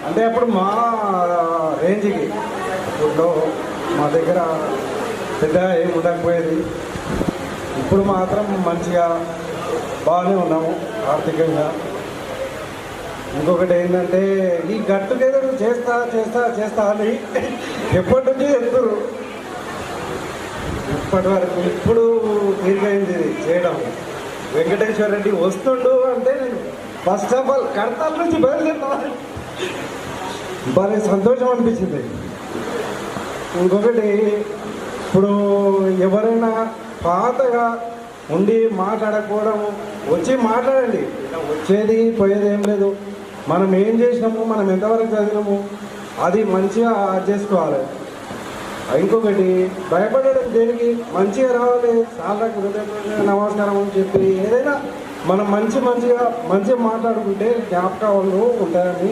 అంటే అప్పుడు మా రేంజ్కి అప్పట్లో మా దగ్గర పెద్దగా ఏమి ఉండకపోయేది. ఇప్పుడు మాత్రం మంచిగా బాగానే ఉన్నాము ఆర్థికంగా. ఇంకొకటి ఏంటంటే ఈ గట్ టుగెదర్ చేస్తా చేస్తా చేస్తా అని ఎప్పటి నుంచి చెప్తారు, ఇప్పటి వరకు ఇప్పుడు తీరిగైంది చేయడం. వెంకటేశ్వర రెడ్డి వస్తుండు అంటే నేను ఫస్ట్ ఆఫ్ ఆల్ కడతాల నుంచి బయలుదేరుతా, బాగా సంతోషం అనిపించింది. ఇంకొకటి ఇప్పుడు ఎవరైనా పాతగా ఉండి మాట్లాడకపోవడం, వచ్చి మాట్లాడండి, వచ్చేది పోయేది ఏం లేదు. మనం ఏం చేసినాము, మనం ఎంతవరకు చదివినాము అది మంచిగా చేసుకోవాలి. ఇంకొకటి భయపడడం దేనికి, మంచిగా రావాలి, చాలా నమస్కారం అని చెప్పి ఏదైనా మనం మంచిగా మాట్లాడుకుంటే జ్ఞాపకాలు ఉంటాయని,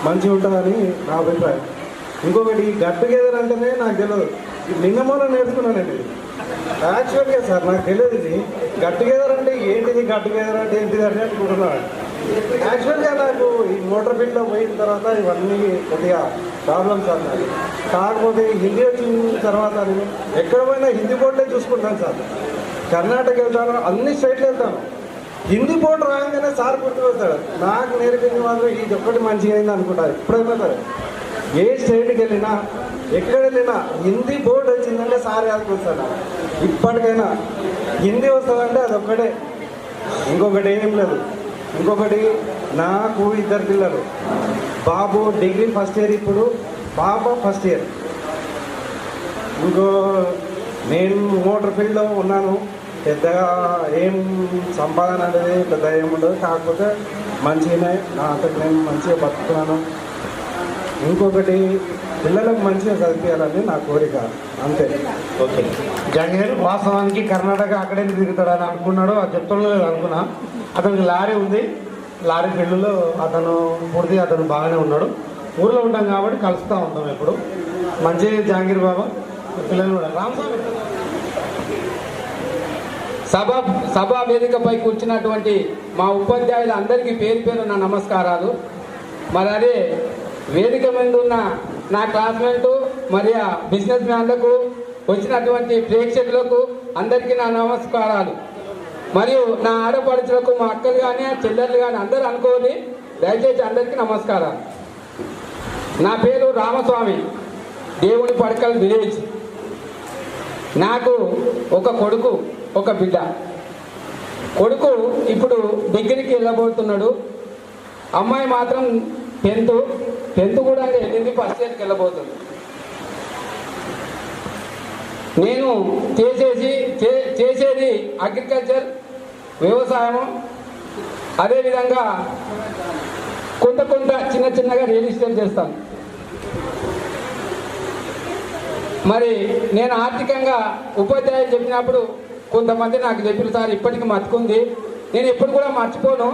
మంచిగా ఉంటుందని నా అభిప్రాయం. ఇంకొకటి గట్ టుగెదర్ అంటేనే నాకు తెలియదు, నిన్న మొన్న నేర్చుకున్నానండి. యాక్చువల్గా సార్ నాకు తెలియదు ఇది గట్ టుగెదర్ అంటే ఏంటిది, గట్ టుగెదర్ అంటే ఏంటిది అంటే అనుకుంటున్నాను. యాక్చువల్గా నాకు ఈ మోటార్ ఫీల్డ్లో పోయిన తర్వాత ఇవన్నీ కొద్దిగా ప్రాబ్లమ్స్ అన్నాయి. కాకపోతే హిందీ వచ్చిన తర్వాత నేను ఎక్కడ పోయినా హిందీ బోర్డులే చూసుకుంటాను సార్. కర్ణాటక వెళ్తాను, అన్ని స్టేట్లు వెళ్తాను, హిందీ బోర్డు రాగానే సార్ గుర్తుకొస్తాడు. నాకు నేర్పింది మాత్రం ఇది ఒక్కటి మంచిగా అయింది అనుకుంటారు. ఎప్పుడైనా సరే ఏ స్టేట్కి వెళ్ళినా ఎక్కడ వెళ్ళినా హిందీ బోర్డు వచ్చిందంటే సార్ యాదకొస్తాడు. ఇప్పటికైనా హిందీ వస్తుందంటే అదొక్కటే, ఇంకొకటి ఏం లేదు. ఇంకొకటి నాకు 2 పిల్లలు, బాబు డిగ్రీ ఫస్ట్ ఇయర్, ఇప్పుడు పాప ఫస్ట్ ఇయర్. నేను మోటార్ ఫీల్డ్లో ఉన్నాను. పెద్దగా ఏం సంపాదన అనేది పెద్దగా ఏముండదు, కాకపోతే మంచిగానే నా అంతకు నేను మంచిగా బతుకుతున్నాను. ఇంకొకటి పిల్లలకు మంచిగా చదివించాలని నా కోరిక, అంతే. ఓకే, జంగీర్ వాస్తవానికి కర్ణాటక అక్కడే తిరుగుతాడని అనుకున్నాడు, అది చెప్తాడు అనుకున్నా. అతనికి లారీ ఉంది, లారీ ఫీల్డ్లో అతను బాగానే ఉన్నాడు. ఊర్లో ఉంటాం కాబట్టి కలుస్తూ ఉంటాం ఎప్పుడు. మంచి జహాంగీర్ బాబా పిల్లలు కూడా రామస్వామి. సభా వేదికపై కూర్చున్నటువంటి మా ఉపాధ్యాయులు అందరికీ పేరు పేరు నా నమస్కారాలు. మరి అదే వేదిక మీద ఉన్న నా క్లాస్మేటు మరి ఆ బిజినెస్ మ్యాన్లకు, వచ్చినటువంటి ప్రేక్షకులకు అందరికీ నా నమస్కారాలు. మరియు నా ఆడపడుచులకు, మా అక్కలు కానీ చెల్లెళ్ళు కానీ అందరూ అనుకోని దయచేసి అందరికీ నమస్కారాలు. నా పేరు రామస్వామి, దేవుని పడకల్ విలేజ్. నాకు ఒక కొడుకు, ఒక బిడ్డ. కొడుకు ఇప్పుడు డిగ్రీకి వెళ్ళబోతున్నాడు, అమ్మాయి మాత్రం 10th కూడా వెళ్ళింది, ఫస్ట్ ఇయర్కి వెళ్ళబోతుంది. నేను చేసేది అగ్రికల్చర్, వ్యవసాయము, అదేవిధంగా కొంత చిన్నగా రియల్ ఎస్టేట్ చేస్తాను. మరి నేను ఆర్థికంగా ఉపాధ్యాయులు చెప్పినప్పుడు కొంతమంది నాకు చెప్పిన సార్ ఇప్పటికీ మర్చుకుంది, నేను ఎప్పుడు కూడా మర్చిపోను.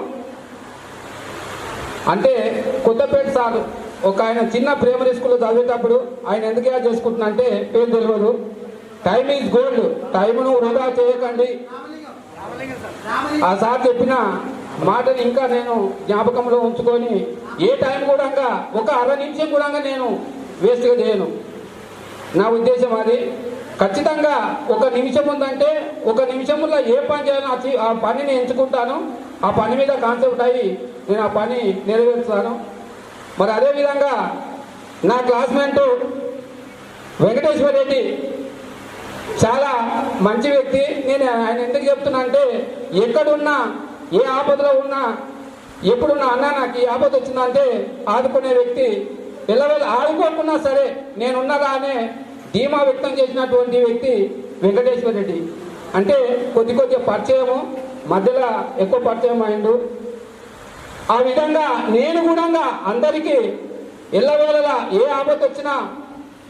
అంటే కొత్తపేట సార్ ఒక ఆయన చిన్న ప్రైమరీ స్కూల్లో చదివేటప్పుడు ఆయన ఎందుకు యాడ్ చేసుకుంటున్నా అంటే పేరు తెలియదు. టైమ్ ఈజ్ గోల్డ్, టైంను వృధా చేయకండి. ఆ సార్ చెప్పిన మాటని ఇంకా నేను జ్ఞాపకంలో ఉంచుకొని ఏ టైం కూడా ఒక అర నిమిషం కూడా నేను వేస్ట్గా చేయను. నా ఉద్దేశం అది. ఖచ్చితంగా ఒక నిమిషం ఉందంటే ఒక నిమిషంలో ఏ పని చేయాలో ఆ పనిని ఎంచుకుంటాను, ఆ పని మీద కాన్సెప్ట్ అయ్యి నేను ఆ పని నెరవేరుస్తాను. మరి అదేవిధంగా నా క్లాస్మేట్ వెంకటేశ్వర రెడ్డి చాలా మంచి వ్యక్తి. నేను ఆయన ఎందుకు చెప్తున్నా అంటే ఎక్కడున్నా, ఏ ఆపదలో ఉన్నా, ఎప్పుడున్నా అన్నా నాకు ఈ ఆపద వచ్చిందంటే ఆదుకునే వ్యక్తి. ఆడుకోకున్నా సరే నేనున్నదా అనే ధీమా వ్యక్తం చేసినటువంటి వ్యక్తి వెంకటేశ్వర రెడ్డి. అంటే కొద్దిగా పరిచయము, మధ్యలో ఎక్కువ పరిచయం అయిండు. ఆ విధంగా నేను కూడా అందరికీ ఎల్లవేళలా ఏ ఆపద వచ్చినా,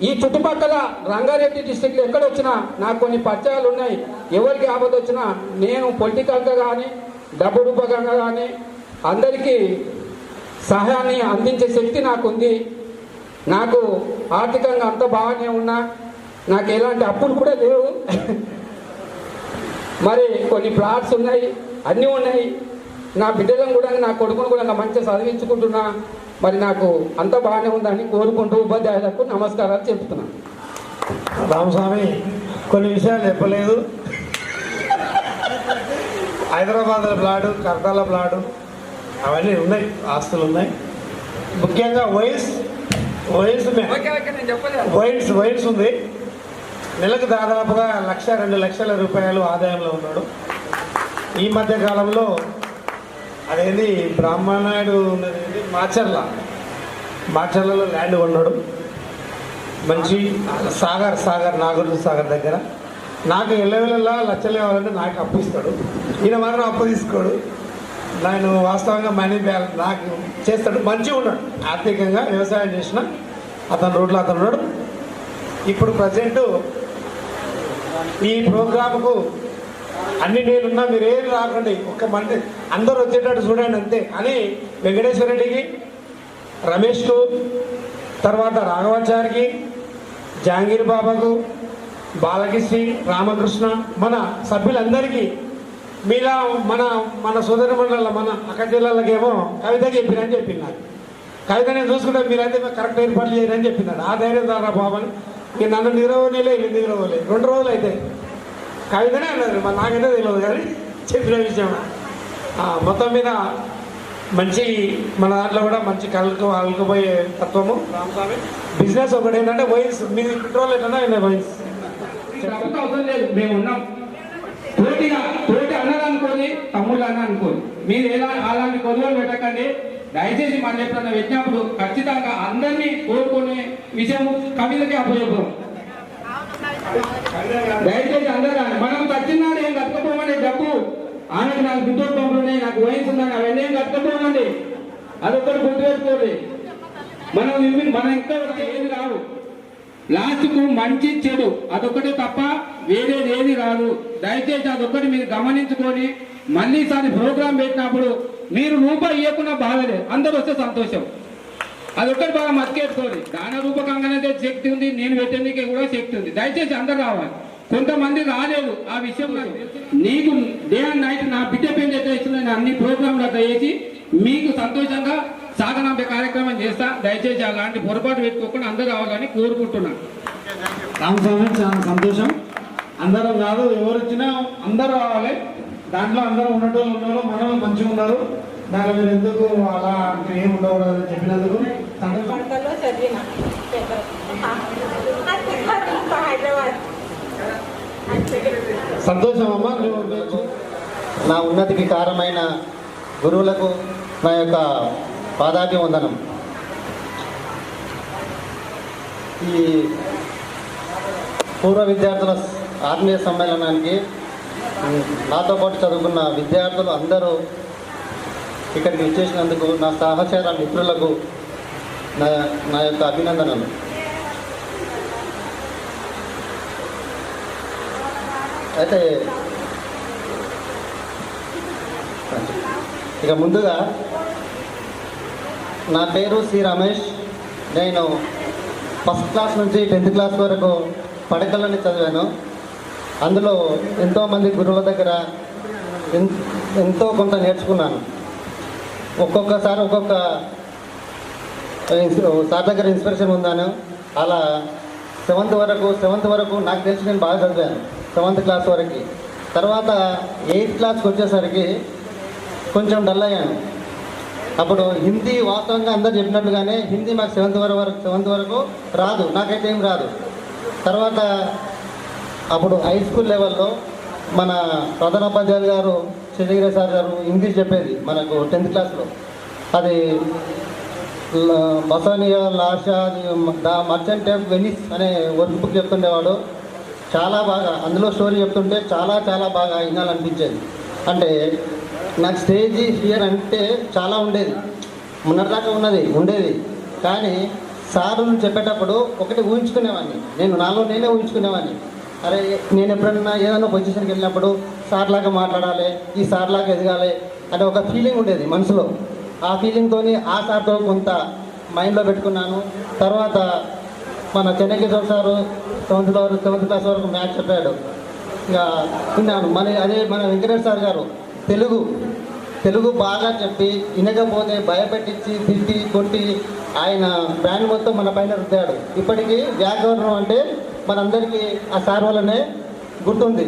ఈ చుట్టుపక్కల రంగారెడ్డి డిస్టిక్లో ఎక్కడ వచ్చినా నాకు కొన్ని పరిచయాలు ఉన్నాయి. ఎవరికి ఆపద వచ్చినా నేను పొలిటికల్గా కానీ డబ్బు రూపకంగా కానీ అందరికీ సహాయాన్ని అందించే శక్తి నాకుంది. నాకు ఆర్థికంగా అంత బాగానే ఉన్నా, నాకు ఎలాంటి అప్పులు కూడా లేవు. మరి కొన్ని ప్లాట్స్ ఉన్నాయి, అన్నీ ఉన్నాయి. నా బిడ్డలను కూడా నా కొడుకును కూడా మంచిగా చదివించుకుంటున్నా. మరి నాకు అంత బాగానే ఉందని కోరుకుంటూ ఉపాధ్యాయులకు నమస్కారాలు చెప్తున్నాను. రామస్వామి కొన్ని విషయాలు చెప్పలేదు. హైదరాబాద్లో ప్లాటు, కర్తాల ప్లాటు అవన్నీ ఉన్నాయి, ఆస్తులు ఉన్నాయి. ముఖ్యంగా వైన్స్ ఉంది. నెలకు దాదాపుగా 1-2 లక్షల రూపాయలు ఆదాయంలో ఉన్నాడు. ఈ మధ్య కాలంలో అదేంది బ్రాహ్మణాయుడు ఉన్నది మాచర్లలో ల్యాండ్ కొన్నాడు. మంచి సాగర్ నాగార్జున సాగర్ దగ్గర. నాకు ఎల్లవెల్లా లక్షలు కావాలంటే నాకు అప్పు ఇస్తాడు. ఈయన మాత్రం అప్పు తీసుకోడు. నేను వాస్తవంగా మనీ బ్యాలెన్స్ నాకు చేస్తాడు. మంచిగా ఉన్నాడు ఆర్థికంగా. వ్యవసాయం చేసిన అతని రోడ్లో అతను ఉన్నాడు. ఇప్పుడు ప్రజెంటు ఈ ప్రోగ్రాముకు అన్ని నేనున్నా, మీరేం రాకండి, ఒక్క మంది అందరూ వచ్చేటట్టు చూడండి అంతే అని వెంకటేశ్వర రెడ్డికి, రమేష్కు, తర్వాత రాఘవాచారికి, జహాంగీర్ బాబాకు, బాలకృష్ణ, రామకృష్ణ, మన సభ్యులందరికీ మీలా మన సోదర మండల మన అక్క జిల్లాలకేమో కవితకి చెప్పినని చెప్పింది. నాకు కవిత నేను చూసుకుంటే మీరైతే కరెక్ట్ ఏర్పాట్లు చేయరని చెప్పినాడు. ఆ ధైర్యం ద్వారా బాబాని ఇక నన్ను నిద్రపోలే 2 రోజులు అయితే కవితనే అన్నారు. నాకైతే తెలియదు కానీ చెప్పిన విషయం. మొత్తం మీద మంచి మన దాంట్లో కూడా మంచి అల్లుకుపోయే తత్వము. బిజినెస్ ఒకటి ఏంటంటే వైన్స్, మీది పెట్రోల్ ఏంటంటే వైన్స్ అవసరం లేదు, మేము ఉన్నాం. తోటి అన్నదనుకోని తమ్ముళ్ళు అన్న అనుకోని మీరు అలాంటి కొలువులు పెట్టకండి. దయచేసి మనం ఎప్పుడన్నా పెట్టినప్పుడు ఖచ్చితంగా అందరినీ కోరుకునే విషయం కవితకి అప్పచెప్పాం. దయచేసి అందరూ మనం చచ్చినాడు ఏం కట్టుకోపోమండి. డబ్బు ఆమెకు నాకు విద్యుత్ పంపులు ఉన్నాయి, నాకు వయసు ఉందని అవన్నీ ఏం కట్టుకోపోమండి. అదొక్కటి గుర్తుపెట్టుకోండి. మనం ఇంకా ఏది రావు. లాస్ట్కు మంచి చెడు అదొకటి తప్ప వేరేది ఏది రాదు. దయచేసి అదొకటి మీరు గమనించుకొని మళ్ళీ ఈసారి ప్రోగ్రాం పెట్టినప్పుడు మీరు రూపాయి ఇవ్వకుండా బాధలేదు, అందరూ వస్తే సంతోషం. అదొక్కటి బాగా మతికేసుకోండి. దాన రూపకంగానే శక్తి ఉంది, నేను పెట్టేందుకే కూడా శక్తి ఉంది. దయచేసి అందరు రావాలి. కొంతమంది రాలేదు, ఆ విషయం నీకు డే అండ్ నైట్ నా బిడ్డ పెళ్లి ఎట్లా ఇస్తున్నా అన్ని ప్రోగ్రాంలు అట్లా చేసి మీకు సంతోషంగా సాగనంపే కార్యక్రమం చేస్తా. దయచేసి అలాంటి పొరపాటు పెట్టుకోకుండా అందరూ రావాలని కోరుకుంటున్నాను. రామస్వామి చాలా సంతోషం. అందరం కాదు, ఎవరు వచ్చినా అందరూ రావాలి. దాంట్లో అందరూ ఉన్నటోళ్ళు ఉన్నారు, మనం మంచిగా ఉన్నారు. దాంట్లో మీరు ఎందుకు అలా అంటే ఏమి ఉండకూడదు చెప్పినందుకు సంతోషం అమ్మా. నా ఉన్నతికి కారణమైన గురువులకు నా యొక్క పాదాభివందనం. ఈ పూర్వ విద్యార్థుల ఆత్మీయ సమ్మేళనానికి నాతో పాటు చదువుకున్న విద్యార్థులు అందరూ ఇక్కడికి వచ్చేసినందుకు నా సహచర మిత్రులకు నా యొక్క అభినందనలు. అయితే ఇక ముందుగా నా పేరు సి రమేష్. నేను ఫస్ట్ క్లాస్ నుంచి 10th క్లాస్ వరకు పడకలని చదివాను. అందులో ఎంతోమంది గురువుల దగ్గర ఎంతో కొంత నేర్చుకున్నాను. ఒక్కొక్కసారి ఒక్కొక్క సార్ దగ్గర ఇన్స్పిరేషన్ ఉన్నాను. అలా 7th వరకు నాకు తెలిసి నేను బాగా చదివాను 7th క్లాస్ వరకు. తర్వాత 8th క్లాస్కి వచ్చేసరికి కొంచెం డల్ అయ్యాను. అప్పుడు హిందీ వాస్తవంగా అందరు చెప్పినట్లుగానే హిందీ మాకు 7th వరకు రాదు, నాకైతే ఏం రాదు. తర్వాత అప్పుడు హై స్కూల్ లెవెల్లో మన ప్రధానోపాధ్యాయులు గారు శశిగిరి సార్ గారు ఇంగ్లీష్ చెప్పేది మనకు 10th క్లాస్లో. అది బసానియా లాషా ద మర్చెంట్ ఆఫ్ వెనిస్ అనే వర్క్ బుక్ చెప్తుండేవాడు. చాలా బాగా అందులో స్టోరీ చెప్తుంటే చాలా బాగా వినాలనిపించేది. అంటే నాకు స్టేజ్ ఫియర్ అంటే చాలా ఉండేది, మొన్నటిదాకా ఉండేది. కానీ సారు చెప్పేటప్పుడు ఒకటి ఊహించుకునేవాడిని, నాలో నేనే ఊహించుకునేవాడిని. అరే నేను ఎప్పుడన్నా ఏదైనా పొజిషన్కి వెళ్ళినప్పుడు సార్లాగా మాట్లాడాలి, ఈ సార్లాగా ఎదగాలి అంటే ఒక ఫీలింగ్ ఉండేది మనసులో. ఆ ఫీలింగ్తో ఆ సార్తో కొంత మైండ్లో పెట్టుకున్నాను. తర్వాత మన చెన్నకేశ్వర సారు 7th క్లాస్ వరకు మ్యాథ్స్ చెప్పాడు. ఇక విన్నాను. మన వెంకటేశ్వర సార్ గారు తెలుగు బాగా చెప్పి వినకపోతే భయపెట్టించి తిట్టి కొట్టి ఆయన బ్రాండ్ మొత్తం మన పైన రుద్దాడు. ఇప్పటికీ వ్యాకరణం అంటే మనందరికీ ఆ సార్ వల్లనే గుర్తుంది.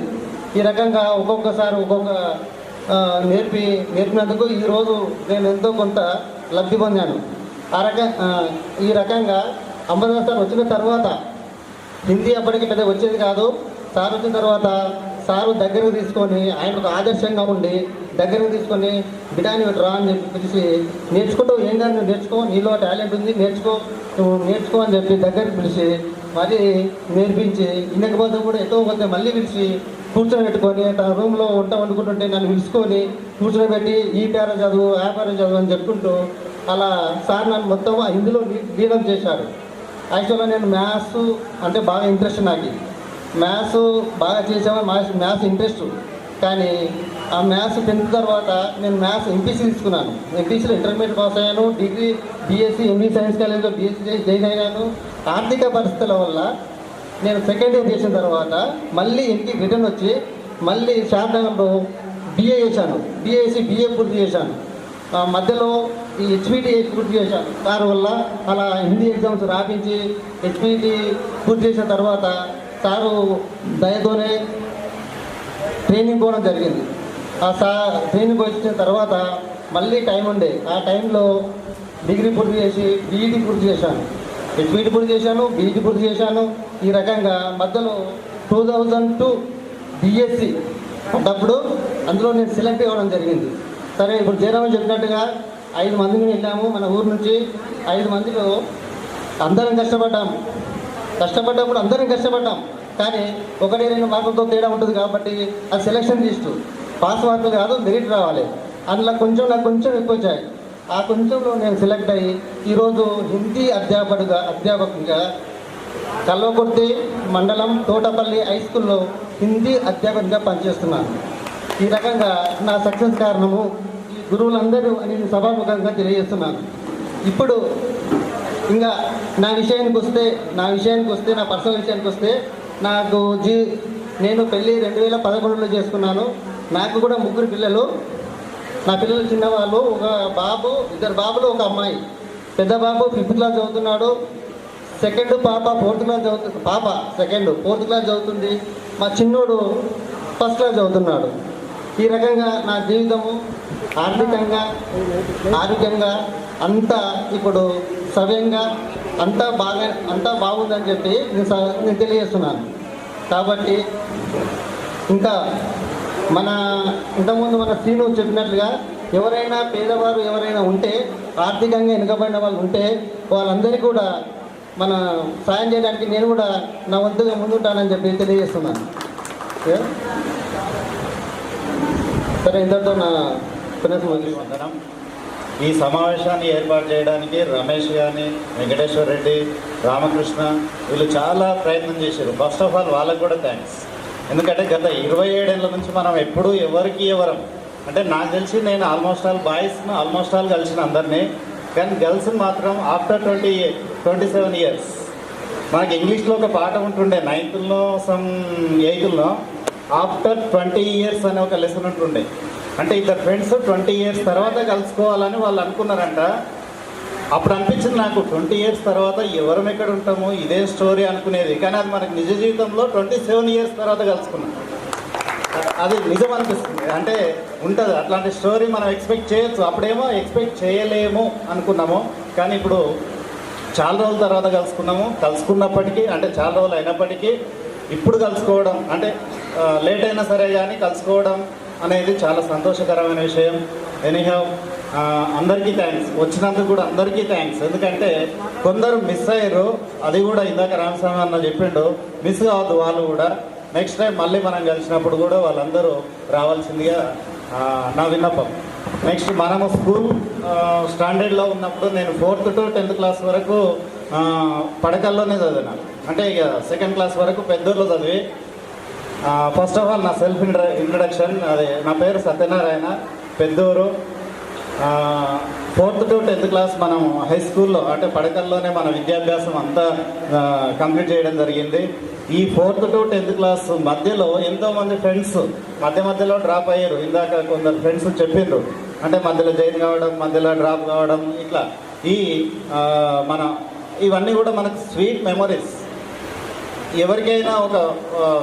ఈ రకంగా ఒక్కొక్కసారి ఒక్కొక్క నేర్పినందుకు ఈరోజు నేను ఎంతో కొంత లబ్ధి పొందాను. ఈ రకంగా అంబేద్కర్ సార్ వచ్చిన తర్వాత హిందీ అప్పటికి పెద్ద వచ్చేది కాదు. సార్ వచ్చిన తర్వాత సారు దగ్గరకు తీసుకొని ఆయనకు ఆదర్శంగా ఉండి దగ్గరకు తీసుకొని బిడాని రా అని చెప్పి పిలిచి నేర్చుకుంటూ ఏం కాదు నువ్వు నేర్చుకో, నీలో టాలెంట్ ఉంది నువ్వు నేర్చుకో అని చెప్పి దగ్గరికి పిలిచి మళ్ళీ నేర్పించి ఇనకపోతే కూడా ఎక్కువ పోతే మళ్ళీ పిలిచి కూర్చోబెట్టుకొని తన రూమ్లో వండుకుంటుంటే నన్ను పిలుచుకొని కూర్చోబెట్టి ఈ పేర చదువు ఆ పేర చదువు అని చెప్పుకుంటూ అలా సార్ నన్ను మొత్తం హిందీలో లీడప్ చేశాడు. యాక్చువల్గా నేను మ్యాథ్స్ అంటే బాగా ఇంట్రెస్ట్ నాకు. మ్యాథ్స్ బాగా చేసామని మ్యాథ్స్ ఇంట్రెస్ట్. కానీ ఆ మ్యాథ్స్ 10th తర్వాత నేను మ్యాథ్స్ ఎంపీసీ తీసుకున్నాను. ఎంపీసీలో ఇంటర్మీడియట్ పాస్ అయ్యాను. డిగ్రీ బీఎస్సీ ఎంఈ సైన్స్ కాలేజ్లో బీఎస్సీ జాయిన్ అయ్యాను. ఆర్థిక పరిస్థితుల వల్ల నేను సెకండ్ ఇయర్ చేసిన తర్వాత మళ్ళీ ఇంటికి రిటర్న్ వచ్చి మళ్ళీ శారదాంలో BA చేశాను. BA పూర్తి చేశాను. మధ్యలో ఈ HPT పూర్తి చేశాను సార్ వల్ల. అలా హిందీ ఎగ్జామ్స్ రాపించి HPT పూర్తి చేసిన తర్వాత సారు దయతోనే ట్రైనింగ్ పోవడం జరిగింది. ట్రైనింగ్ వచ్చిన తర్వాత మళ్ళీ టైం ఉండే ఆ టైంలో డిగ్రీ పూర్తి చేసి BEd పూర్తి చేశాను. HPT పూర్తి చేశాను, BEd పూర్తి చేశాను. ఈ రకంగా మధ్యలో 2002 BSc అప్పుడు అందులో నేను సెలెక్ట్ అవ్వడం జరిగింది. సరే ఇప్పుడు జయరామన్ చెప్పినట్టుగా 5 మందిని వెళ్ళాము మన ఊరు నుంచి. 5 మందిలో అందరం కష్టపడ్డప్పుడు అందరం కష్టపడ్డాం. కానీ 1-2 మార్కులతో తేడా ఉంటుంది కాబట్టి అది సెలక్షన్ లిస్టు. పాస్ మార్కులు కాదు, మెరిట్ రావాలి. అందులో నాకు కొంచెం ఎక్కువ వచ్చాయి. ఆ కొంచెంలో నేను సెలెక్ట్ అయ్యి ఈరోజు హిందీ అధ్యాపకునిగా కల్వకుర్తి మండలం తోటపల్లి హై స్కూల్లో హిందీ అధ్యాపకునిగా పనిచేస్తున్నాను. ఈ రకంగా నా సక్సెస్ కారణము ఈ గురువులందరూ అని సభాముఖంగా తెలియజేస్తున్నాను. ఇప్పుడు ఇంకా నా విషయానికి వస్తే నా పర్సనల్ విషయానికి వస్తే నేను పెళ్ళి 2011లో చేసుకున్నాను. నాకు కూడా 3 పిల్లలు. నా పిల్లలు చిన్నవాళ్ళు. ఒక బాబు, 2 బాబులు, ఒక అమ్మాయి. పెద్ద బాబు 5th క్లాస్ చదువుతున్నాడు. సెకండ్ పాప 4th క్లాస్ చదువుతుంది. పాప సెకండ్ 4th క్లాస్ చదువుతుంది. మా చిన్నోడు 1st క్లాస్ చదువుతున్నాడు. ఈ రకంగా నా జీవితము ఆర్థికంగా ఆరోగ్యంగా అంతా ఇప్పుడు సవ్యంగా అంతా బాగుందని చెప్పి నేను తెలియజేస్తున్నాను. కాబట్టి ఇంకా ఇంతకుముందు మన శ్రీను చెప్పినట్లుగా ఎవరైనా పేదవారు ఎవరైనా ఉంటే, ఆర్థికంగా వెనుకబడిన వాళ్ళు ఉంటే వాళ్ళందరికీ కూడా మన సాయం చేయడానికి నేను కూడా నా వంతుగా ముందుంటానని చెప్పి తెలియజేస్తున్నాను. సరే, ఇంతటితో నా వందనం. ఈ సమావేశాన్ని ఏర్పాటు చేయడానికి రమేష్ కానీ, వెంకటేశ్వర రెడ్డి, రామకృష్ణ వీళ్ళు చాలా ప్రయత్నం చేశారు. ఫస్ట్ ఆఫ్ ఆల్ వాళ్ళకు కూడా థ్యాంక్స్. ఎందుకంటే గత 27 ఏళ్ళ నుంచి మనం ఎప్పుడూ ఎవరం అంటే నాకు తెలిసి నేను ఆల్మోస్ట్ ఆల్ కలిసిన అందరినీ. కానీ గర్ల్స్ని మాత్రం ఆఫ్టర్ 27 ఇయర్స్. మనకి ఇంగ్లీష్లో ఒక పాట ఉంటుండే 9th some 8th after 20 years అనే ఒక లెసన్ ఉంటుండే. అంటే ఇద్దరు ఫ్రెండ్స్ 20 ఇయర్స్ తర్వాత కలుసుకోవాలని వాళ్ళు అనుకున్నారంట. అప్పుడు అనిపించింది నాకు 20 ఇయర్స్ తర్వాత ఎవరం ఎక్కడ ఉంటాము, ఇదే స్టోరీ అనుకునేది. కానీ అది మనకి నిజ జీవితంలో 27 ఇయర్స్ తర్వాత కలుసుకున్నాం. అది నిజం అనిపిస్తుంది. అంటే ఉంటుంది అట్లాంటి స్టోరీ మనం ఎక్స్పెక్ట్ చేయొచ్చు. అప్పుడేమో ఎక్స్పెక్ట్ చేయలేము అనుకున్నాము. కానీ ఇప్పుడు చాలా రోజుల తర్వాత కలుసుకున్నప్పటికీ అంటే చాలా రోజులు అయినప్పటికీ ఇప్పుడు కలుసుకోవడం అంటే లేట్ అయినా సరే కానీ కలుసుకోవడం అనేది చాలా సంతోషకరమైన విషయం. ఎనీహౌ అందరికీ థ్యాంక్స్. వచ్చినందుకు కూడా అందరికీ థ్యాంక్స్. ఎందుకంటే కొందరు మిస్ అయ్యారు. అది కూడా ఇందాక రామస్వామి అన్న చెప్పిండు, మిస్ కావద్దు వాళ్ళు కూడా. నెక్స్ట్ టైం మళ్ళీ మనం కలిసినప్పుడు కూడా వాళ్ళందరూ రావాల్సిందిగా నా విన్నపం. నెక్స్ట్ మనము స్కూల్ స్టాండర్డ్లో ఉన్నప్పుడు నేను 4th to 10th క్లాస్ వరకు పడకల్లోనే చదివినాను. అంటే ఇక 2nd క్లాస్ వరకు పెద్దూరులో చదివి. ఫస్ట్ ఆఫ్ ఆల్ నా సెల్ఫ్ ఇంట్రడక్షన్. అదే నా పేరు Satyanarayana, Peddur. 4th to 10th class మనం హై స్కూల్లో అంటే పడకల్లోనే మన విద్యాభ్యాసం అంతా కంప్లీట్ చేయడం జరిగింది. ఈ 4th to 10th క్లాస్ మధ్యలో ఎంతోమంది ఫ్రెండ్స్ మధ్యలో డ్రాప్ అయ్యారు. ఇందాక కొందరు ఫ్రెండ్స్ చెప్పిండ్రు. అంటే మధ్యలో జాయిన్ కావడం, మధ్యలో డ్రాప్ కావడం, ఇట్లా ఈ మన ఇవన్నీ కూడా మనకు స్వీట్ మెమరీస్. ఎవరికైనా ఒక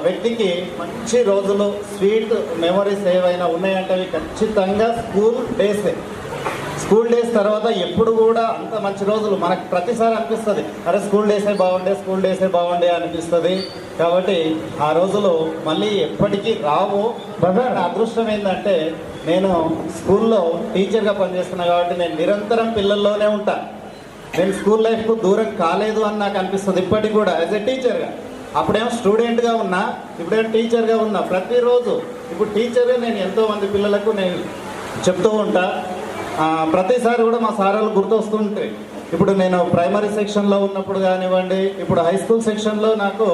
వ్యక్తికి మంచి రోజులు స్వీట్ మెమరీస్ ఏవైనా ఉన్నాయంటే అవి ఖచ్చితంగా స్కూల్ డేస్ తర్వాత ఎప్పుడు కూడా అంత మంచి రోజులు మనకు ప్రతిసారి అనిపిస్తుంది, అరే స్కూల్ డేసే బాగుండే అనిపిస్తుంది. కాబట్టి ఆ రోజులు మళ్ళీ ఎప్పటికీ రావు. నా అదృష్టం ఏంటంటే నేను స్కూల్లో టీచర్గా పనిచేస్తున్నా కాబట్టి నేను నిరంతరం పిల్లల్లోనే ఉంటాను. నేను స్కూల్ లైఫ్కు దూరం కాలేదు అని నాకు అనిపిస్తుంది ఇప్పటికి కూడా యాజ్ ఎ టీచర్గా. అప్పుడేమో స్టూడెంట్గా ఉన్నా, ఇప్పుడేమో టీచర్గా ఉన్నా. ప్రతిరోజు ఇప్పుడు టీచర్గా నేను ఎంతోమంది పిల్లలకు నేను చెప్తూ ఉంటా. ప్రతిసారి కూడా మా సారాలు గుర్తొస్తుంటాయి. ఇప్పుడు నేను ప్రైమరీ సెక్షన్లో ఉన్నప్పుడు కానివ్వండి, ఇప్పుడు హై స్కూల్ సెక్షన్లో నాకు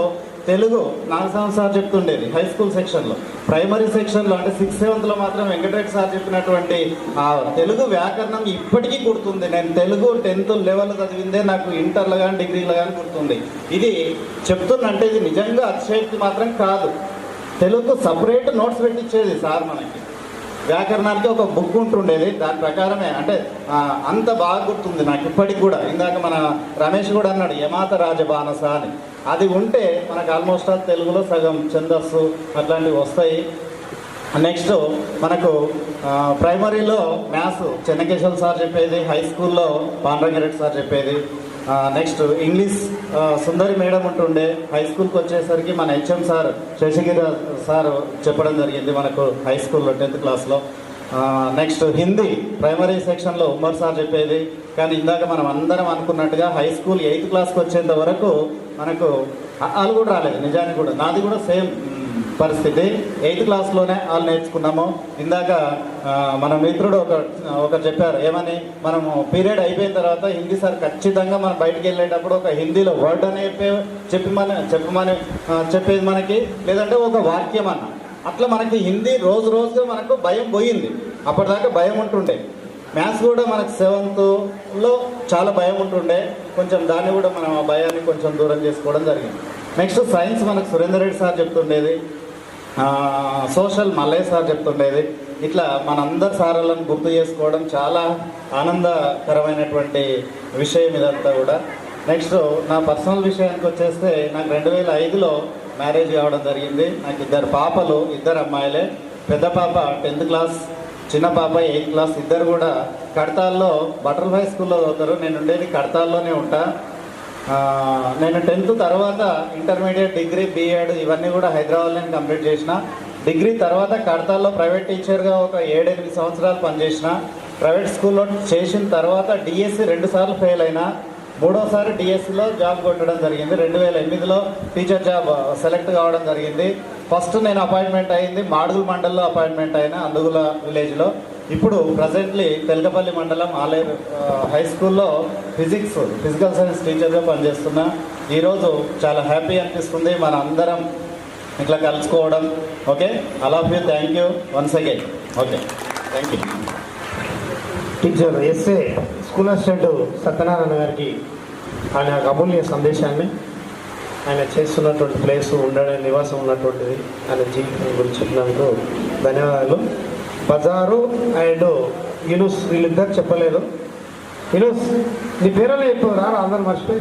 తెలుగు నాగస్వామి సార్ చెప్తుండేది. హై స్కూల్ సెక్షన్లో, ప్రైమరీ సెక్షన్లో అంటే 6th, 7th మాత్రం వెంకటరెడ్డి సార్ చెప్పినటువంటి ఆ తెలుగు వ్యాకరణం ఇప్పటికీ గుర్తుంది. నేను తెలుగు 10th లెవెల్ చదివిందే నాకు ఇంటర్లో కానీ డిగ్రీలో కానీ గుర్తుంది. ఇది చెప్తుందంటే ఇది నిజంగా అతిశయోక్తి మాత్రం కాదు. తెలుగు సపరేట్ నోట్స్ పెట్టించేది సార్ మనకి. వ్యాకరణానికి ఒక బుక్ ఉంటుండేది, దాని ప్రకారమే అంటే అంత బాగా గుర్తుంది నాకు ఇప్పటికి కూడా. ఇందాక మన రమేష్ కూడా అన్నాడు యమాత రాజబానస అని. అది ఉంటే మనకు ఆల్మోస్ట్ ఆల్ తెలుగులో సగం ఛందస్సు అట్లాంటివి వస్తాయి. నెక్స్ట్ మనకు ప్రైమరీలో మ్యాథ్స్ చెన్నకేశ్వర్ సార్ చెప్పేది, హై స్కూల్లో పాండ్రంగిరెడ్డి సార్ చెప్పేది. నెక్స్ట్ ఇంగ్లీష్ సుందరి మేడం ఉంటుండే. హై స్కూల్కి వచ్చేసరికి మన హెచ్ఎం సార్ శశిగిరి సార్ చెప్పడం జరిగింది మనకు హై స్కూల్లో 10th క్లాస్లో. నెక్స్ట్ హిందీ ప్రైమరీ సెక్షన్లో ఉమర్ సార్ చెప్పేది. కానీ ఇందాక మనం అందరం అనుకున్నట్టుగా హై స్కూల్ 8th క్లాస్కి వచ్చేంత వరకు మనకు వాళ్ళు కూడా రాలేదు. నిజానికి కూడా నాది కూడా సేమ్ పరిస్థితి. 8th క్లాస్లోనే వాళ్ళు నేర్చుకున్నాము. ఇందాక మన మిత్రుడు ఒకరు చెప్పారు ఏమని, మనము పీరియడ్ అయిపోయిన తర్వాత హిందీ సార్ ఖచ్చితంగా మనం బయటికి వెళ్ళేటప్పుడు ఒక హిందీలో వర్డ్ అనే చెప్పమని చెప్పేది మనకి, లేదంటే ఒక వాక్యం అన్న. అట్లా మనకి హిందీ రోజు రోజుగా మనకు భయం పోయింది. అప్పటిదాకా భయం ఉంటుండే. మ్యాథ్స్ కూడా మనకు 7thలో చాలా భయం ఉంటుండే. కొంచెం దాన్ని కూడా మనం ఆ భయాన్ని కొంచెం దూరం చేసుకోవడం జరిగింది. నెక్స్ట్ సైన్స్ మనకు సురేందర్ రెడ్డి సార్ చెప్తుండేది, సోషల్ మల్లయ్య సార్ చెప్తుండేది. ఇట్లా మనందరి సారాలను గుర్తు చేసుకోవడం చాలా ఆనందకరమైనటువంటి విషయం ఇదంతా కూడా. నెక్స్ట్ నా పర్సనల్ విషయానికి వచ్చేస్తే నాకు 2005లో మ్యారేజ్ కావడం జరిగింది. నాకు 2 పాపలు, 2 అమ్మాయిలే. పెద్ద పాప 10th క్లాస్, చిన్న పాప 8th క్లాస్. ఇద్దరు కూడా కడతాల్లో బటర్ఫ్లై స్కూల్లో చదువుతారు. నేను ఉండేది కడతాల్లోనే ఉంటా. నేను 10th తర్వాత ఇంటర్మీడియట్, డిగ్రీ, బీఎడ్ ఇవన్నీ కూడా హైదరాబాద్లో కంప్లీట్ చేసిన. డిగ్రీ తర్వాత కడతాల్లో ప్రైవేట్ టీచర్గా ఒక 7-8 సంవత్సరాలు పనిచేసిన. ప్రైవేట్ స్కూల్లో చేసిన తర్వాత డిఎస్సి 2 సార్లు ఫెయిల్ అయినా. 3వసారి డిఎస్సిలో జాబ్ కొట్టడం జరిగింది. 2008లో టీచర్ జాబ్ సెలెక్ట్ కావడం జరిగింది. ఫస్ట్ నేను అపాయింట్మెంట్ అయింది మాడుగుల మండలంలో అపాయింట్మెంట్ అయినా, అందుగుల విలేజ్లో. ఇప్పుడు ప్రజెంట్లీ తెలకపల్లి మండలం ఆలేరు హై స్కూల్లో ఫిజికల్ సైన్స్ టీచర్గా పనిచేస్తున్నా. ఈరోజు చాలా హ్యాపీ అనిపిస్తుంది మన అందరం ఇట్లా కలుసుకోవడం. Okay, all of you, thank you once again. Okay, thank you. Teacher S A school assistant Satyanarayana గారికి ఆయన అమూల్య సందేశాన్ని, ఆయన చేస్తున్నటువంటి ప్లేస్, నివాసం ఉన్నటువంటిది, ఆయన జీవితం గురించి చెప్పినందుకు ధన్యవాదాలు. బజారు అండ్ యూనుస్ వీళ్ళిద్దరు చెప్పలేదు. యూనుస్ నీ పేరేమో చెప్పు రారా, అందరు మర్చిపోయి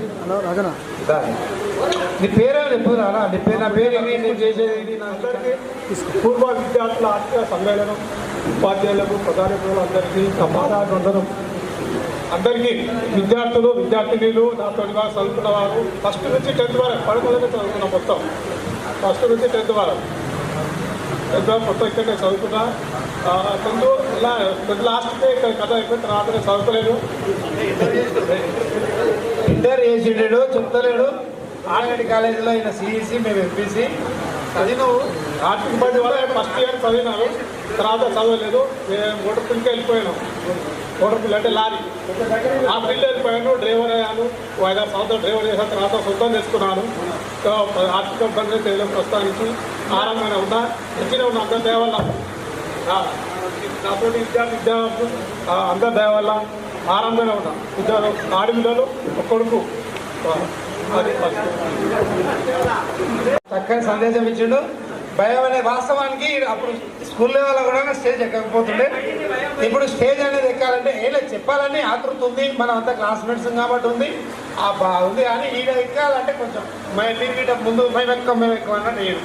నీ పేరేమో చెప్పు రారా. నా పేరు నేను చేసేది పూర్వ విద్యార్థుల ఆర్థిక సమ్మేళనం, ఉపాధ్యాయులకు, ప్రధానికులు అందరికీ సమాధానం. అందరికీ విద్యార్థులు, విద్యార్థినీలు, నాతో చదువుకున్న వారు ఫస్ట్ నుంచి 10th వరకు పడకలనే చదువుకున్నాం. మొత్తం ఫస్ట్ నుంచి 10th వరకు మొత్తం ఇక్కడనే చదువుకున్నా. 10th లాస్ట్కే ఇక్కడ కథ అయిపోయిన తర్వాత నేను చదువుకోలేదు. ఇంటర్ చేసిండాడు చెప్తలేడు. ఆర్ఆర్డి కాలేజీలో ఆయన సిఈసి, మేము ఎంపీసీ. అది నువ్వు ఆర్థిక ఇబ్బంది వల్ల ఫస్ట్ ఇయర్ చదివినాను, తర్వాత చదవలేదు. మోటార్ పిల్లకి వెళ్ళిపోయాను. మోటార్ పిల్ల అంటే లారీ, ఆ పిల్ల వెళ్ళిపోయాను. డ్రైవర్ అయ్యాను. 5-6 సంవత్సరాలు డ్రైవర్ చేసిన తర్వాత సొంతం తెచ్చుకున్నాను. ఆర్థిక ఇబ్బంది తెలియదు. ప్రస్తుతానికి ఆరంభంగా ఉన్నా, మంచిగా ఉన్న అందరి దయ వల్ల, నాతో విద్యార్థులు అందరి దయ వల్ల ఆరంభంగా ఉన్నా. విద్యార్థులు ఆడపిల్లలు, ఒక కొడుకు. అది చక్కని సందేశం ఇచ్చిండు. భయం అనే వాస్తవానికి అప్పుడు స్కూల్ లెవెల్లో కూడా స్టేజ్ ఎక్కకపోతుండే. ఇప్పుడు స్టేజ్ అనేది ఎక్కాలంటే ఏదో చెప్పాలని ఆతృత ఉంది, మనం అంతా క్లాస్మేట్స్ కాబట్టి ఉంది, బాగుంది. కానీ ఈడ ఎక్కాలంటే కొంచెం మీట ముందు మేము ఎక్కువ అన్నట్టు ఏడు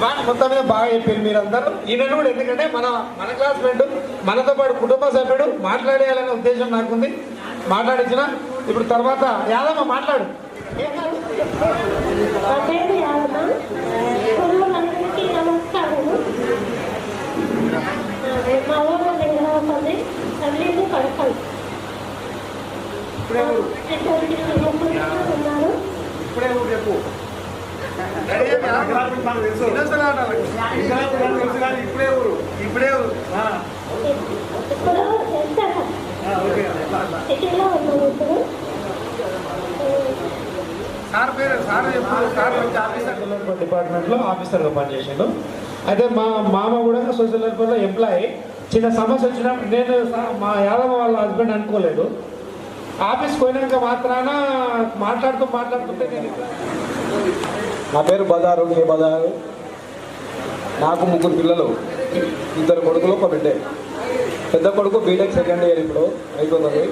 వాటి మొత్తం మీద బాగా చెప్పారు మీరందరూ. ఈయనను కూడా ఎందుకంటే మన క్లాస్మేట్, మనతో పాటు కుటుంబ సభ్యుడు, మాట్లాడేయాలనే ఉద్దేశం నాకుంది, మాట్లాడించిన. ఇప్పుడు తర్వాత యాదమ్మ మాట్లాడు. మా ఊళ్ళో వెంకటరామపల్లి తల్లిని కడపలు ఉన్నారు. సిటీలో ఉన్నాను ఇప్పుడు. డిపార్ట్మెంట్లో ఆఫీసర్గా పనిచేసాడు. అయితే మా మామ కూడా సోషల్ వెల్ఫేర్లో ఎంప్లాయీ. చిన్న సమస్య వచ్చినప్పుడు నేను మా యాదమ్మ వాళ్ళ హస్బెండ్ అనుకోలేదు. ఆఫీస్కి పోయినాక మాత్రాన మాట్లాడుతుంటే నేను నా పేరు బజారు, ఏ బజారు. నాకు 3 పిల్లలు, 2 కొడుకులు, 1 బిడ్డే. పెద్ద కొడుకు బీటెక్ సెకండ్ ఇయర్ ఇప్పుడు అయిపోతుంది.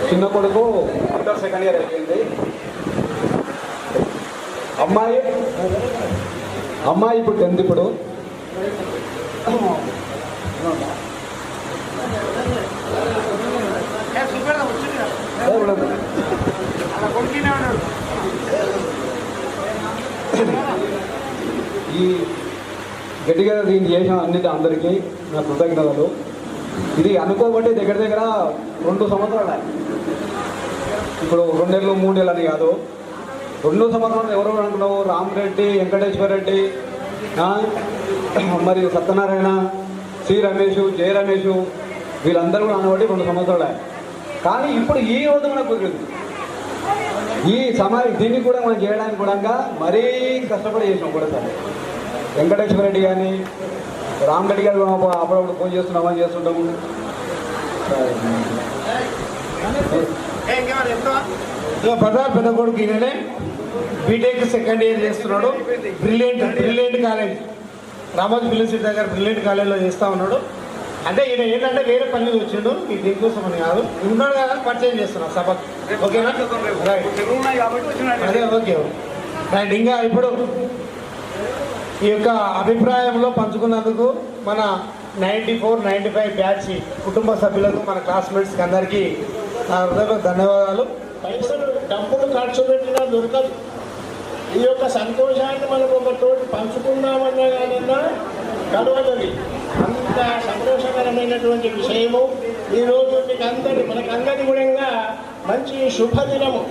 చిన్న కొడుకు ఇంటర్ సెకండ్ ఇయర్ అయిపోయింది. అమ్మాయి ఇప్పుడు 10th. ఇప్పుడు ఈ గట్టిగా దీన్ని చేసిన అందరికీ నా కృతజ్ఞతలు. ఇది అనుకోబట్టి దగ్గర 2 సంవత్సరాలు. ఇప్పుడు 2 నెలలు 3 నెలలు అని కాదు, 2 సంవత్సరాలు. ఎవరు అనుకున్నావు? రామరెడ్డి, వెంకటేశ్వర రెడ్డి, మరి సత్యనారాయణ, సి రమేష్, జయ రమేష్, వీళ్ళందరూ కూడా అనబట్టి 2 సంవత్సరాలు. కానీ ఇప్పుడు ఈ రోజు మనకు కుదిరింది. ఈ దీన్ని కూడా మనం చేయడానికి కూడా మరీ కష్టపడి చేసినాం కూడా సార్. వెంకటేశ్వర రెడ్డి కానీ రామరెడ్డి గారు అప్పుడప్పుడు ఫోన్ చేస్తున్నామని చేస్తుంటాము. పెద్ద కొడుకు ఈయననే బీటెక్ సెకండ్ ఇయర్ చేస్తున్నాడు. Brilliant college, Ramoji film city దగ్గర బ్రిలియంట్ కాలేజ్లో చేస్తూ ఉన్నాడు. అంటే ఈయన ఏంటంటే వేరే పని మీద వచ్చిండు, ఈ దీనికోసం అని కాదు, ఉన్నాడు కదా పరిచయం చేస్తున్నాడు సభకు. ఓకేనా? అదే ఓకే రైట్. ఇంకా ఇప్పుడు ఈ యొక్క అభిప్రాయంలో పంచుకున్నందుకు మన 94, 95 బ్యాచ్ కుటుంబ సభ్యులకు, మన క్లాస్మేట్స్కి అందరికీ నా హృదయ ధన్యవాదాలు. పైసలు డబ్బులు ఖర్చు పెట్టినా దొరకదు. ఈ యొక్క సంతోషాన్ని మనం ఒకతోటి పంచుకున్నామన్నా కాదన్నా కలవదది. అంత సంతోషకరమైనటువంటి విషయము ఈరోజు మనకందరి కూడా మంచి శుభదినము.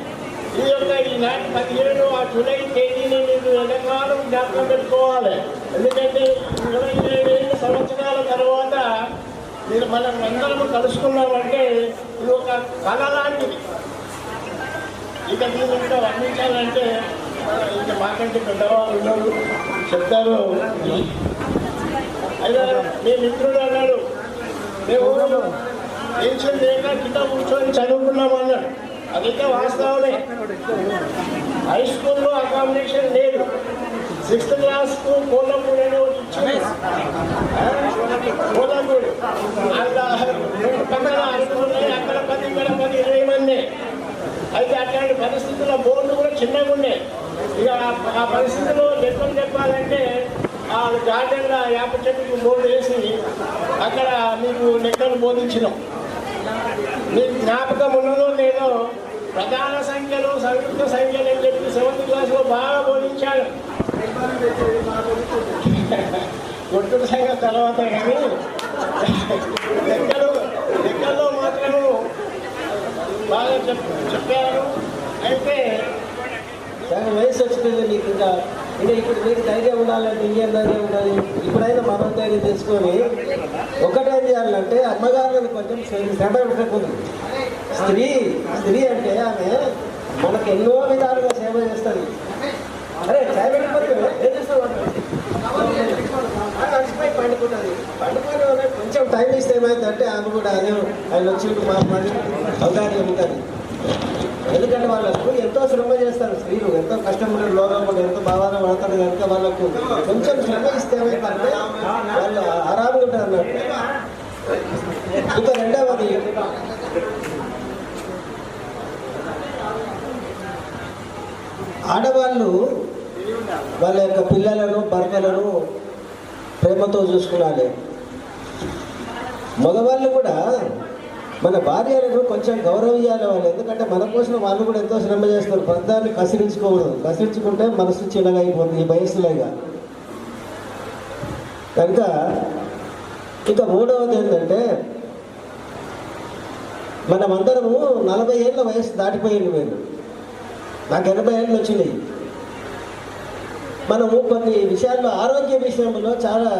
ఈ యొక్క ఈనాటి 17 జూలై తేదీని మీరు ఎంతకాలం జ్ఞాపకం పెట్టుకోవాలి. ఎందుకంటే 27 సంవత్సరాల తర్వాత మనం అందరము కలుసుకున్నామంటే ఇది ఒక కళ లాంటిది. ఇక దీని ఇంకా వర్ణించాలంటే ఇంకా మాకంటే పెద్దవాళ్ళు ఉన్నారు, చెప్తారు. అయితే మీ మిత్రుడు అన్నాడు, మేము టెన్షన్ లేక కింద కూర్చొని చదువుకున్నాం అన్నాడు. అదైతే వాస్తవమే. హై స్కూల్లో అకామిడేషన్ లేదు. 6th క్లాస్కు కోలపూడి అని ఒకటి ఇచ్చింది. కోలపూడి పక్కన అనుకున్నాయి, అక్కడ 10, ఇక్కడ 10, 20 మంది. అయితే అట్లాంటి పరిస్థితుల్లో బోర్డు కూడా చిన్నగా ఉన్నాయి. ఇక ఆ పరిస్థితుల్లో లెక్కలు చెప్పాలంటే ఆ గార్డెన్లో వేప చెట్టుకు బోర్డు వేసి అక్కడ మీకు లెక్కలు బోధించినాం. మీకు జ్ఞాపకం ఉన్నదో లేదో, ప్రధాన సంఖ్యలు, సంయుక్త సంఖ్యలు అని చెప్పి 7th క్లాస్లో బాగా బోధించాడు. ఒట్టుడు సంఖ్య తర్వాత కానీ లెక్కల్లో మాత్రము బాగా చెప్పారు. అయితే దాని వయసు వచ్చింది నీకు. ఇంకా ఇప్పుడు మీకు ధైర్యం ఉండాలంటే ఇంకేం ధైర్యం ఉండాలి? ఇప్పుడైనా మనం ధైర్యం తెచ్చుకొని ఒకటేం చేయాలంటే అమ్మగారులను కొంచెం శ్రమ పెట్టకూడదు. స్త్రీ అంటే ఆమె మనకు ఎన్నో విధాలుగా సేవ చేస్తుంది. అరే చాయ్ పెట్టిపోతే ఏం చేస్తావు? అలసిపోయి పండుకుంటుంది. పండుకొని కొంచెం టైం ఇస్తే ఏమైందంటే ఆమె కూడా అదే ఆయన వచ్చి మాట్లాడి అవగాహన ఉంటుంది. ఎందుకంటే వాళ్ళకు ఎంతో శ్రమ చేస్తారు స్త్రీలు, ఎంతో కష్టపడి లోపల ఎంతో భావాన పడతారు కనుక వాళ్ళకు కొంచెం శ్రమ ఇస్తే ఏమైందంటే వాళ్ళు ఆరాముగా ఉంటారు అన్నట్టు. ఇంకా రెండవది ఆడవాళ్ళు వాళ్ళ యొక్క పిల్లలను భర్తలను ప్రేమతో చూసుకోవాలి. మగవాళ్ళు కూడా మన భార్యలను కొంచెం గౌరవించాలి వాళ్ళు, ఎందుకంటే మన కోసం వాళ్ళు కూడా ఎంతో శ్రమ చేస్తారు. ప్రధాన్ని కసిరించుకోకూడదు, కసిరించుకుంటే మనసు చిన్నగా అయిపోతుంది ఈ వయసులోగా. కనుక ఇంకా మూడవది ఏంటంటే మనమందరము 40 ఏళ్ళ వయసు దాటిపోయింది. మీరు నాకు 80 ఏళ్ళు వచ్చినాయి. మనము కొన్ని విషయాల్లో ఆరోగ్య విషయంలో చాలా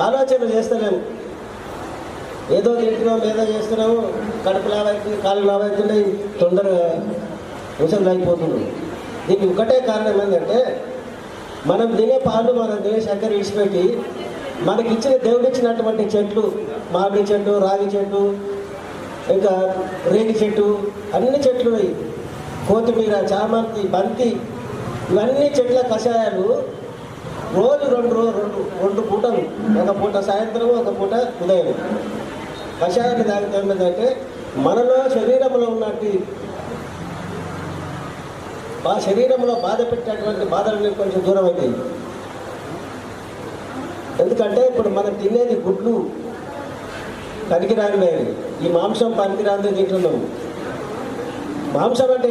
ఆలోచన చేస్తలేము. ఏదో తింటున్నాం, ఏదో చేస్తున్నాము, కడుపు లావైతుంది, కాళ్ళు లావైతున్నాయి, తొందరగా ముసలు అయిపోతున్నాం. దీనికి ఒకటే కారణం ఏంటంటే మనం తినే పాలు, మనం తినే చక్కెర విడిచిపెట్టి మనకిచ్చిన దేవుడిచ్చినటువంటి చెట్లు, మామిడి చెట్టు, రాగి చెట్టు, ఇంకా రేగి చెట్టు, అన్ని చెట్లు, కొత్తిమీర, చామంతి, బంతి, ఇవన్నీ చెట్ల కషాయాలు రోజు రెండు పూటలు, ఒక పూట సాయంత్రం, ఒక పూట ఉదయం కషాయాన్ని తాగితే ఏమిటంటే మనలో శరీరంలో ఉన్నట్టు మా శరీరంలో బాధ పెట్టేటువంటి బాధలు కొంచెం దూరం అవుతాయి. ఎందుకంటే ఇప్పుడు మనం తినేది గుడ్లు పనికిరాని, ఈ మాంసం పనికిరాని తింటున్నాం. మాంసం అంటే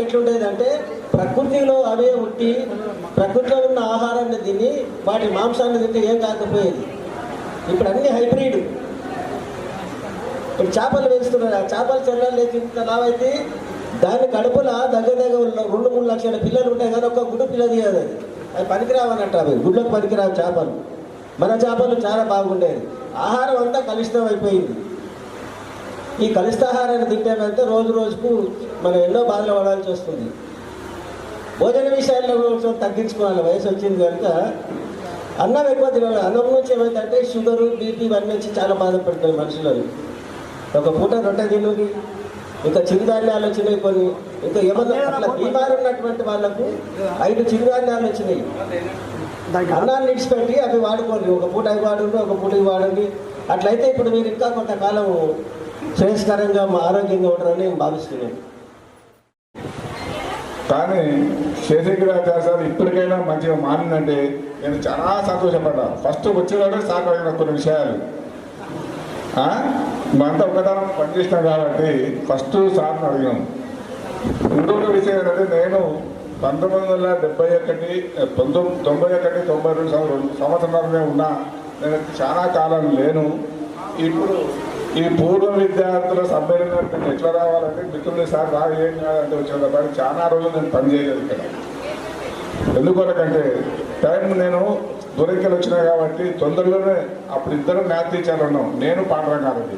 ఎట్లుండేది అంటే ప్రకృతిలో అవే ఉట్టి ప్రకృతిలో ఉన్న ఆహారాన్ని తిని వాటి మాంసాన్ని తింటే ఏం కాకపోయేది. ఇప్పుడు అన్ని హైబ్రిడ్. ఇప్పుడు చేపలు వేస్తున్నారు, ఆ చేపల చెల్లెలు ఇంత లావైతే దాని కడుపులో దగ్గర 2-3 లక్షల పిల్లలు ఉంటాయి కానీ ఒక గుడ్డు పిల్ల తీయదు. అది పనికిరావన్నట్టు, అవి గుడ్లకు పనికిరావు చేపలు. మన చేపలు చాలా బాగుండేది. ఆహారం అంతా కలుషితం అయిపోయింది. ఈ కలుషితాహారాన్ని తింటేనంటే రోజు రోజుకు మనం ఎన్నో బాధలు పడాల్సి వస్తుంది. భోజన విషయాల్లో కొంచెం తగ్గించుకోవాలి, వయసు వచ్చింది కనుక. అన్నం ఎక్కువ తినాలి. అన్నం నుంచి ఏమైందంటే షుగరు, బీపీ ఇవన్నీ వచ్చి చాలా బాధపడుతుంది మనుషులని. ఒక పూట రొట్టె తిన్నది, ఇంకా చిరుధాన్యాలు వచ్చినాయి కొన్ని, ఇంకా ఏమన్నా అట్లా బీమారు ఉన్నటువంటి వాళ్ళకు 5 చిరుధాన్యాలు వచ్చినాయి. అన్నాన్ని విడిచిపెట్టి అవి వాడుకోండి, ఒక పూట అవి వాడండి, ఒక పూట ఇవి వాడండి. అట్లయితే ఇప్పుడు మీరు ఇంకా కొంతకాలం శ్రేయస్కరంగా ఆరోగ్యంగా ఉంటారని నేను భావిస్తున్నాను. కానీ శేషగిరాచార్య సార్ ఇప్పటికైనా మంచిగా మారిందంటే నేను చాలా సంతోషపడ్డా. ఫస్ట్ వచ్చినాడే సార్ అడిగిన కొన్ని విషయాలు మేమంతా ఒకదానం పనిచేసినాం కాబట్టి ఫస్ట్ సార్ని అడిగినాం. ఇంకొక విషయం ఏంటంటే నేను 1971, 92 సంవత్సరాలనే ఉన్నా. నేను చాలా కాలం లేను. ఇప్పుడు ఈ పూర్వ విద్యార్థుల సమ్మేళనం ఎట్లా రావాలంటే మిత్రులు సార్ రా ఏం కాదంటే వచ్చేటప్పుడు చాలా రోజులు నేను పనిచేయలేదు ఇక్కడ. ఎందుకొరకంటే టైం నేను దూరంకెళ్ళి వచ్చినా కాబట్టి తొందరలోనే అప్పుడు ఇద్దరు మ్యాథ్స్ టీచర్లు ఉన్నాం, నేను పాండరంగారెడ్డి.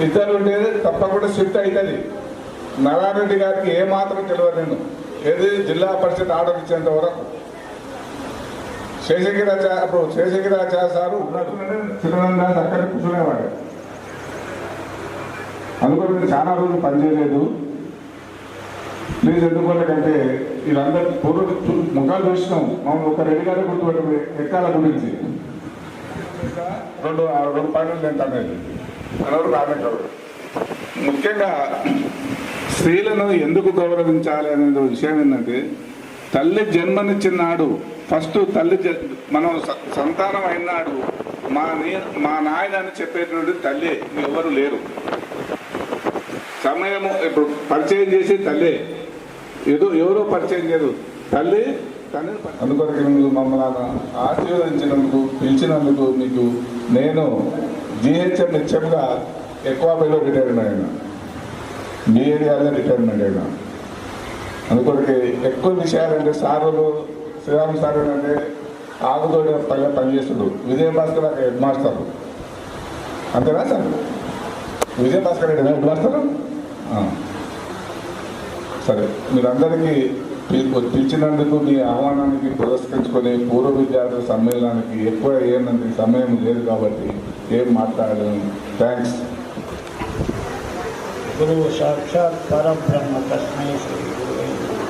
ఇద్దరు ఉండేది తప్పకుండా షిఫ్ట్ అవుతుంది. నారాయణరెడ్డి గారికి ఏమాత్రం తెలియదు నేను, ఏది జిల్లా పరిషత్ ఆర్డర్ ఇచ్చేంత వరకు. శేషగిరాచార్య సారు చిన్నదాన్ని అక్కడ కూర్చునేవాడు. అందుకని నేను చాలా రోజులు పనిచేయలేదు. ప్లీజ్ ఎందుకంటే వీళ్ళందరూ పూర్వ ముఖాలు చూసినాం. మమ్మల్ని ఒక రెడ్డి గారే గుర్తుపెట్టి ఎక్కాల గురించి 2 పాయింట్లు తింటాను అనవరకు ఆమె కాదు. ముఖ్యంగా స్త్రీలను ఎందుకు గౌరవించాలి అనే విషయం ఏంటంటే తల్లి జన్మనిచ్చినాడు ఫస్ట్ తల్లి మనం సంతానం అయినాడు మా నాయన అని చెప్పేటువంటి తల్లి ఎవరు లేరు. సమయము ఇప్పుడు పరిచయం చేసి తల్లి ఎవరో పరిచయం చేయదు, తల్లి తల్లి. అందుకొరకు మమ్మల్ని ఆశీర్వదించినందుకు, పిలిచినందుకు మీకు నేను జిహెచ్ఎం హెచ్ఎంగా ఎక్కువ పైలో రిటైర్మెంట్ అయినా, మీ ఏరియాలో రిటైర్మెంట్ అయినా. అందుకొరకు ఎక్కువ విషయాలంటే సారులు శ్రీరామ్ సార్ అంటే ఆగుతోటి పల్లె పనిచేస్తుడు. విజయభాస్కర్ అక్కడ హెడ్ మాస్టర్, అంతేనా sir? Vijayabhaskar Reddy head master. సరే, మీరందరికీ పిలిచినందుకు మీ ఆహ్వానానికి పురస్కరించుకొని పూర్వ విద్యార్థుల సమ్మేళనానికి ఎక్కువ ఏంటంటే సమయం లేదు కాబట్టి ఏం మాట్లాడలేము. థ్యాంక్స్. గురువు సాక్షాత్ పరబ్రహ్మ తస్మై శ్రీ గురువే నమః.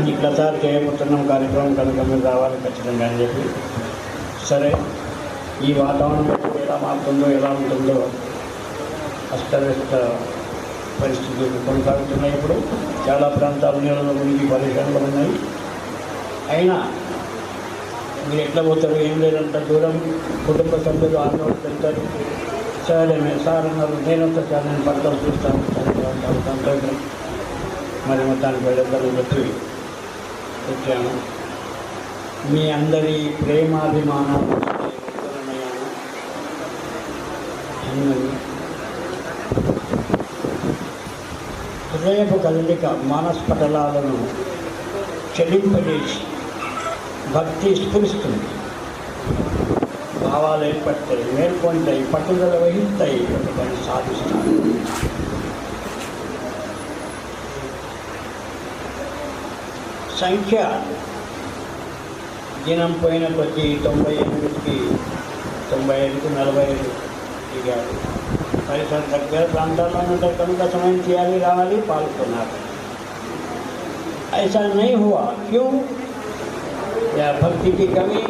ఈ ప్రసాద్ చేయబోతున్నాం కార్యక్రమం కనుక మీరు రావాలి ఖచ్చితంగా అని చెప్పి సరే ఈ వాతావరణం ఎలా మారుతుందో ఎలా ఉంటుందో అస్తవ్యస్త పరిస్థితులు కొనసాగుతున్నాయి. ఇప్పుడు చాలా ప్రాంతాలు నీళ్ళలో మునిగి పరిశ్రమలు ఉన్నాయి. అయినా మీరు ఎట్లా పోతారు, ఏం లేదంత దూరం కుటుంబ సభ్యులు ఆందోళన వెళ్తారు. సరే సార్ అన్నారు, నేను సార్ నేను పడతాను చూస్తాను సంతోషం. మరి మొత్తానికి వెళ్ళొద్దని చెప్పి వచ్చాను. మీ అందరి ప్రేమాభిమానాలు హృదయపు కదలిక మానస్పటలాలను చెలింపజేసి భక్తి స్ఫురిస్తుంది. భావాలు ఏర్పడతాయి, మేల్కొంటాయి, పట్టుదల వహిస్తాయి, ఒక పని సాధిస్తాయి. సంఖ్య దినం పోయిన కొద్దీ 98కి 95కి 45 దిగారు. పరిసర దగ్గర ప్రాంతాల్లో ఉంటారు కనుక సమయం చేయాలి, రావాలి, పాల్గొన్నారు. ऐसा नहीं हुआ क्यों? या भक्ति की कमी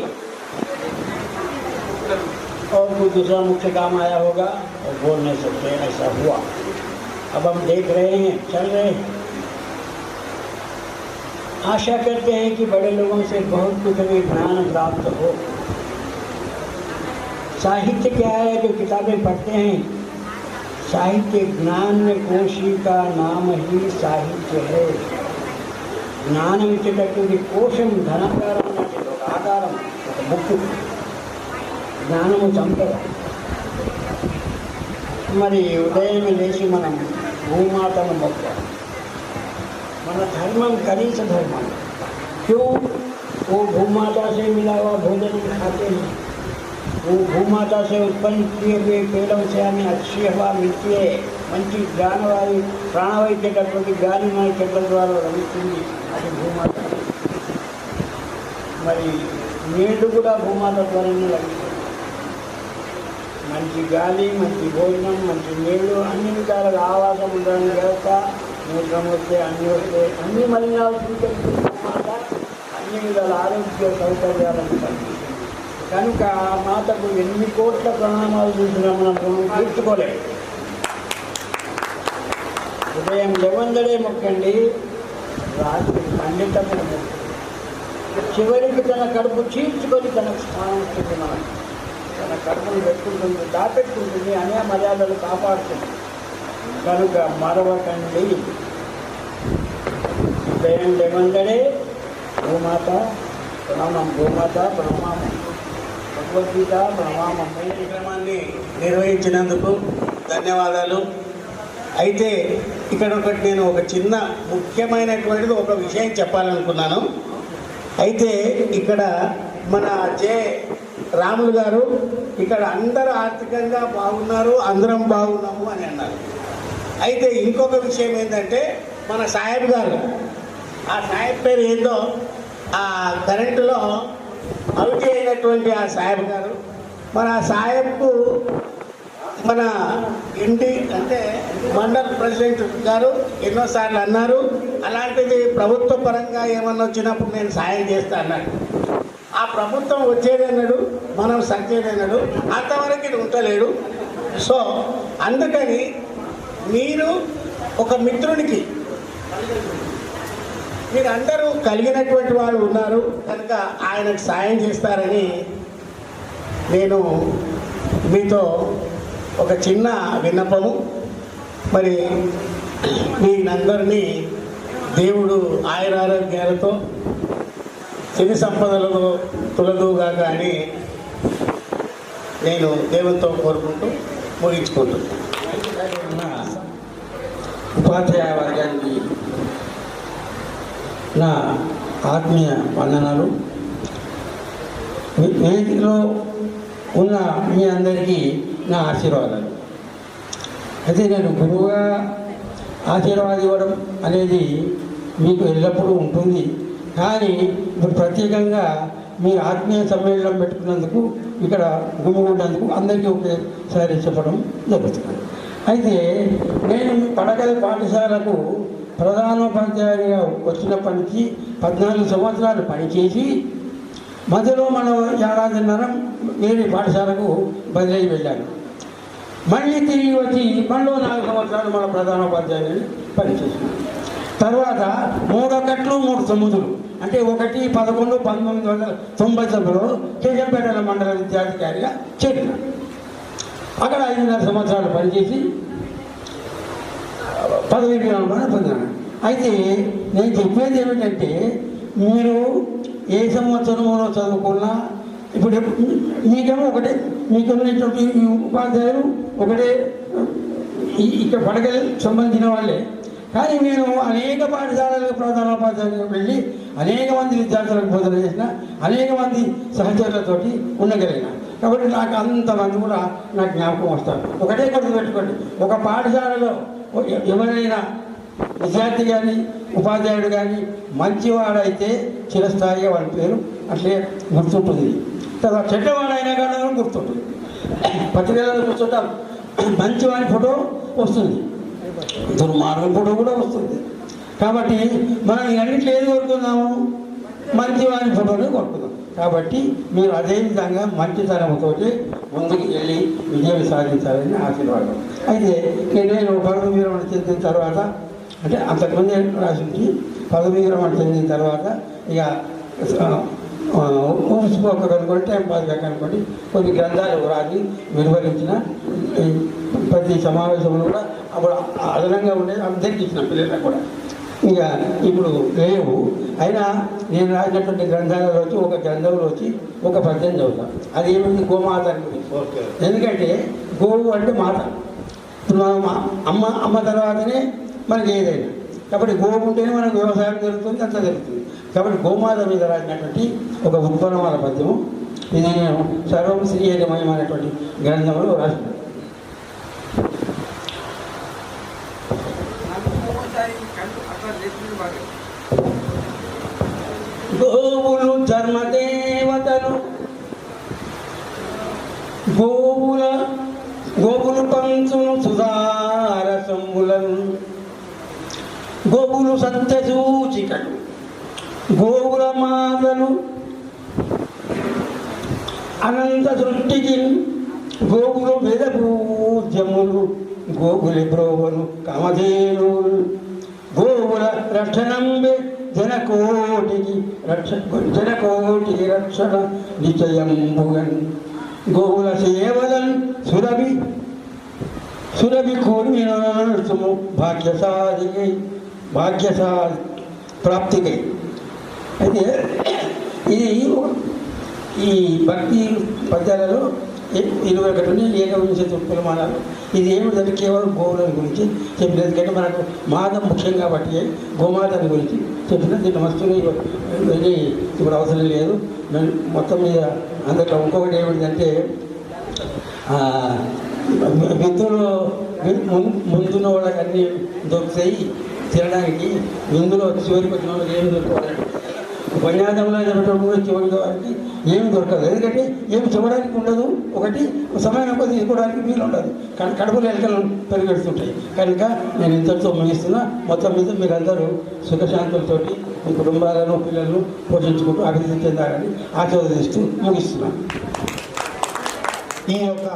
और कोई दूसरा मुख्य काम आया होगा और बोल नहीं सकते, ऐसा हुआ. अब हम देख रहे हैं, चल रहे हैं. आशा करते हैं कि बड़े लोगों से बहुत कुछ भी ज्ञान प्राप्त हो. साहित्य क्या है? जो किताबें पढ़ते हैं, साहित्य ज्ञान में कोशी का नाम ही साहित्य है. జ్ఞానం ఇచ్చేటటువంటి కోశం ధనాకారం అంటే ఒక ఆధారం, ఒక ముక్కు. జ్ఞానము సంపద. మరి ఉదయం లేచి మనం భూమాతను మొక్క. మన ధర్మం కనీస धर्म क्यों? वो भूमाता से मिला हुआ भोजन खाते हैं. वो भूमाता से उत्पन्न किए हुए पेड़ों से हमें अच्छी हवा मिलती है. మంచి ప్రాణవాయు ప్రాణవాయు ఇచ్చేటటువంటి గాలి మన చెట్ల ద్వారా లభిస్తుంది. అది భూమాత. మరి నీళ్లు కూడా భూమాత ద్వారానే లభిస్తుంది. మంచి గాలి, మంచి భోజనం, మంచి నీళ్లు, అన్ని విధాలుగా ఆవాసం ఉండడానికి వ్యవస్థ, మూత్రం వస్తే అన్నీ వస్తే అన్ని మలినాలు భూమాత అన్ని విధాల ఆరోగ్య సౌకర్యాలను కల్పిస్తుంది. కనుక ఆ మాతకు ఎన్ని కోట్ల ప్రణామాలు చూసినా మనం తీర్చుకోలేము. ఉదయం లేవందడే మొక్కండి, రాత్రి ఖండితమైన మొక్కండి. చివరికి తన కడుపు చీల్చుకొని తనకు స్థానం ఇస్తుంది. మనం తన కడుపును పెట్టుకుంటుంది, దాపెట్టుకుంటుంది, అనే మర్యాదలు కాపాడుతుంది. కనుక మరవకండి. ఉదయం లేవందడే భూమాత ప్రణామం, భూమాత ప్రణామం, భగవద్గీత ప్రణామం. కార్యక్రమాన్ని నిర్వహించినందుకు ధన్యవాదాలు. అయితే ఇక్కడ ఒకటి నేను ఒక చిన్న ముఖ్యమైనటువంటిది ఒక విషయం చెప్పాలనుకున్నాను. అయితే ఇక్కడ మన జె రాములు గారు ఇక్కడ అందరూ ఆర్థికంగా బాగున్నారు, అందరం బాగున్నాము అని అన్నారు. అయితే ఇంకొక విషయం ఏంటంటే మన సాహెబ్ గారు, ఆ సాహెబ్ పేరు ఏందో, ఆ కరెంటులో అవుట్ అయినటువంటి ఆ సాహెబ్ గారు, మన ఆ సాహెబ్కు మన ఇంటి అంటే మండల్ ప్రెసిడెంట్ గారు ఎన్నోసార్లు అన్నారు, అలాంటిది ప్రభుత్వ పరంగా ఏమన్నా వచ్చినప్పుడు నేను సాయం చేస్తా అన్నాడు. ఆ ప్రభుత్వం వచ్చేది అన్నాడు, మనం సచ్చేది అన్నాడు, అంతవరకు ఇది ఉంటలేడు. సో అందుకని మీరు ఒక మిత్రునికి మీరు అందరూ కలిగినటువంటి వాళ్ళు ఉన్నారు కనుక ఆయనకు సాయం చేస్తారని నేను మీతో ఒక చిన్న విన్నపము. మరి మీరందరినీ దేవుడు ఆయురారోగ్యాలతో సిరి సంపదలతో తులదుగాక అని నేను దేవునితో కోరుకుంటూ ముగించుకుంటున్నాను. ఉపాధ్యాయ వర్గానికి నా ఆత్మీయ వందనాలు. వేదికలో ఉన్న మీ అందరికీ నా ఆశీర్వాదాలు. అయితే నేను గురువుగా ఆశీర్వాదం ఇవ్వడం అనేది మీకు ఎల్లప్పుడూ ఉంటుంది. కానీ ఇప్పుడు ప్రత్యేకంగా మీరు ఆత్మీయ సమ్మేళనం పెట్టుకున్నందుకు ఇక్కడ గుమిగూడినందుకు అందరికీ ఒకేసారి చెప్పడం జరుగుతుంది. అయితే నేను పడగల పాఠశాలకు ప్రధానోపాధ్యాయుడిగా వచ్చినప్పటి నుంచి 14 సంవత్సరాలు పనిచేసి మధ్యలో మనం ఏడాదిన్నర వేరే పాఠశాలకు బదిలీ వెళ్ళాను. మళ్ళీ తిరిగి వచ్చి మళ్ళీ 4 సంవత్సరాలు మన ప్రధానోపాధ్యాయుని పనిచేసాను. తర్వాత 3 ఒకట్లు 3 తొమ్మిదులు అంటే 1/11/1999లో కేశంపేట మండల విద్యాధికారిగా చేరిన. అక్కడ 5.5 సంవత్సరాలు పనిచేసి పదవి విరమణ పొందాను. అయితే నేను చెప్పేది ఏమిటంటే మీరు ఏ సంవత్సరంలో చదువుకున్నా ఇప్పుడు మీకేమో ఒకటే, మీకున్నటువంటి ఉపాధ్యాయులు ఒకటే, ఇక్కడ పడగలి సంబంధించిన వాళ్ళే. కానీ నేను అనేక పాఠశాలలకు ప్రధానోపాధ్యాయులకు వెళ్ళి అనేక మంది విద్యార్థులకు బోధన చేసిన, అనేక మంది సహచరులతోటి ఉండగలిగిన. కాబట్టి నాకు అంతమంది కూడా నాకు జ్ఞాపకం వస్తారు. ఒకటే గుర్తుపెట్టుకోండి, ఒక పాఠశాలలో ఎవరైనా విద్యార్థి కానీ ఉపాధ్యాయుడు కానీ మంచివాడైతే చిరస్థాయిగా వాళ్ళ పేరు అట్లే గుర్తుంటుంది. తర్వాత చెడ్డవాడైనా కానీ గుర్తుంటుంది. పత్రికలలో కూర్చుంటాం, మంచివాడి ఫోటో వస్తుంది, దుర్మార్గం ఫోటో కూడా వస్తుంది. కాబట్టి మనం అన్నింటిలో ఏది కోరుకుందాము? మంచివాడి ఫోటోనే కోరుకుందాం. కాబట్టి మీరు అదే విధంగా మంచితనంతో ముందుకు వెళ్ళి విజయం సాధించాలని ఆశీర్వాదం. అయితే నేను పదవి విరమణ చెందిన తర్వాత, అంటే అంతకుముందు రాసింది పదవి విరమణ చెందిన తర్వాత ఇక ఊసిపోక కనుకోండి, టైం పాస్గా కనుకోండి కొన్ని గ్రంథాలు రాసి వివరించిన ప్రతి సమావేశంలో కూడా అప్పుడు అదనంగా ఉండేది అందరికీ ఇచ్చిన పిల్లలకు కూడా. ఇంకా ఇప్పుడు లేవు. అయినా నేను రాసినటువంటి గ్రంథాలలో వచ్చి ఒక గ్రంథంలో వచ్చి ఒక పద్యం చదువుతాను. అది ఏమిటి? గోమాత గురించి. ఎందుకంటే గోవు అంటే మాత. ఇప్పుడు మనం అమ్మ తర్వాతనే మనకి ఏదైనా. కాబట్టి గోవు ఉంటేనే మనకు వ్యవసాయం జరుగుతుంది, అంతా జరుగుతుంది. కాబట్టి గోమాత మీద రాసినటువంటి ఒక ఉత్పన్నమాల పద్యము ఇది నేను సర్వం శ్రీయమయమైనటువంటి గ్రంథంలో రాసినాను. గోవులు ధర్మదేవతలు, గోవులు పంచును సుధారసములను, గోవులు సత్య సూచికలు, గోవుల మాతలు అనంత సృష్టికి, గోవులు వేద పూజ్యములు, గోగులి బ్రోవలు కామధేను, గోవుల రక్షణంబే జనకోటికి రక్షణ నిశ్చయంబుగన్, గోవుల సేవలను సురభి కూర్మినము భాగ్యసాధి ప్రాప్తికై. అయితే ఇది ఈ భక్తి పద్యాలలో 21 ఏకవింశతి ఉపమానాలు. ఇది ఏమిటంటే కేవలం గోవులను గురించి చెప్పిన, ఎందుకంటే మనకు మాతం ముఖ్యం కాబట్టి గోమాతని గురించి చెప్పిన. దీన్ని మస్తుని ఇప్పుడు అవసరం లేదు. మొత్తం మీద అందులో ఇంకొకటి ఏమిటంటే విందులో ముందున్న వాళ్ళకి అన్నీ దొరుకుతాయి తినడానికి, విందులో చివరికి వచ్చిన వాళ్ళకి ఏమి దొరకదు. ఉపన్యాసంలో చెప్పేటప్పుడు చివరికి వారికి ఏమి దొరకదు. ఎందుకంటే ఏమి చూడడానికి ఉండదు, ఒకటి సమయం ఎక్కువ తీసుకోవడానికి వీలు ఉండదు, కానీ కడుపులో ఎలకలు పెరిగెడుతుంటాయి. కనుక నేను ఇంతటితో ముగిస్తున్నా. మొత్తం మీద మీరందరూ సుఖశాంతులతోటి మీ కుటుంబాలను పిల్లలను పోషించుకుంటూ అభివృద్ధి చెందాలని ఆశీర్వదిస్తూ ముగిస్తున్నాను. ఈ యొక్క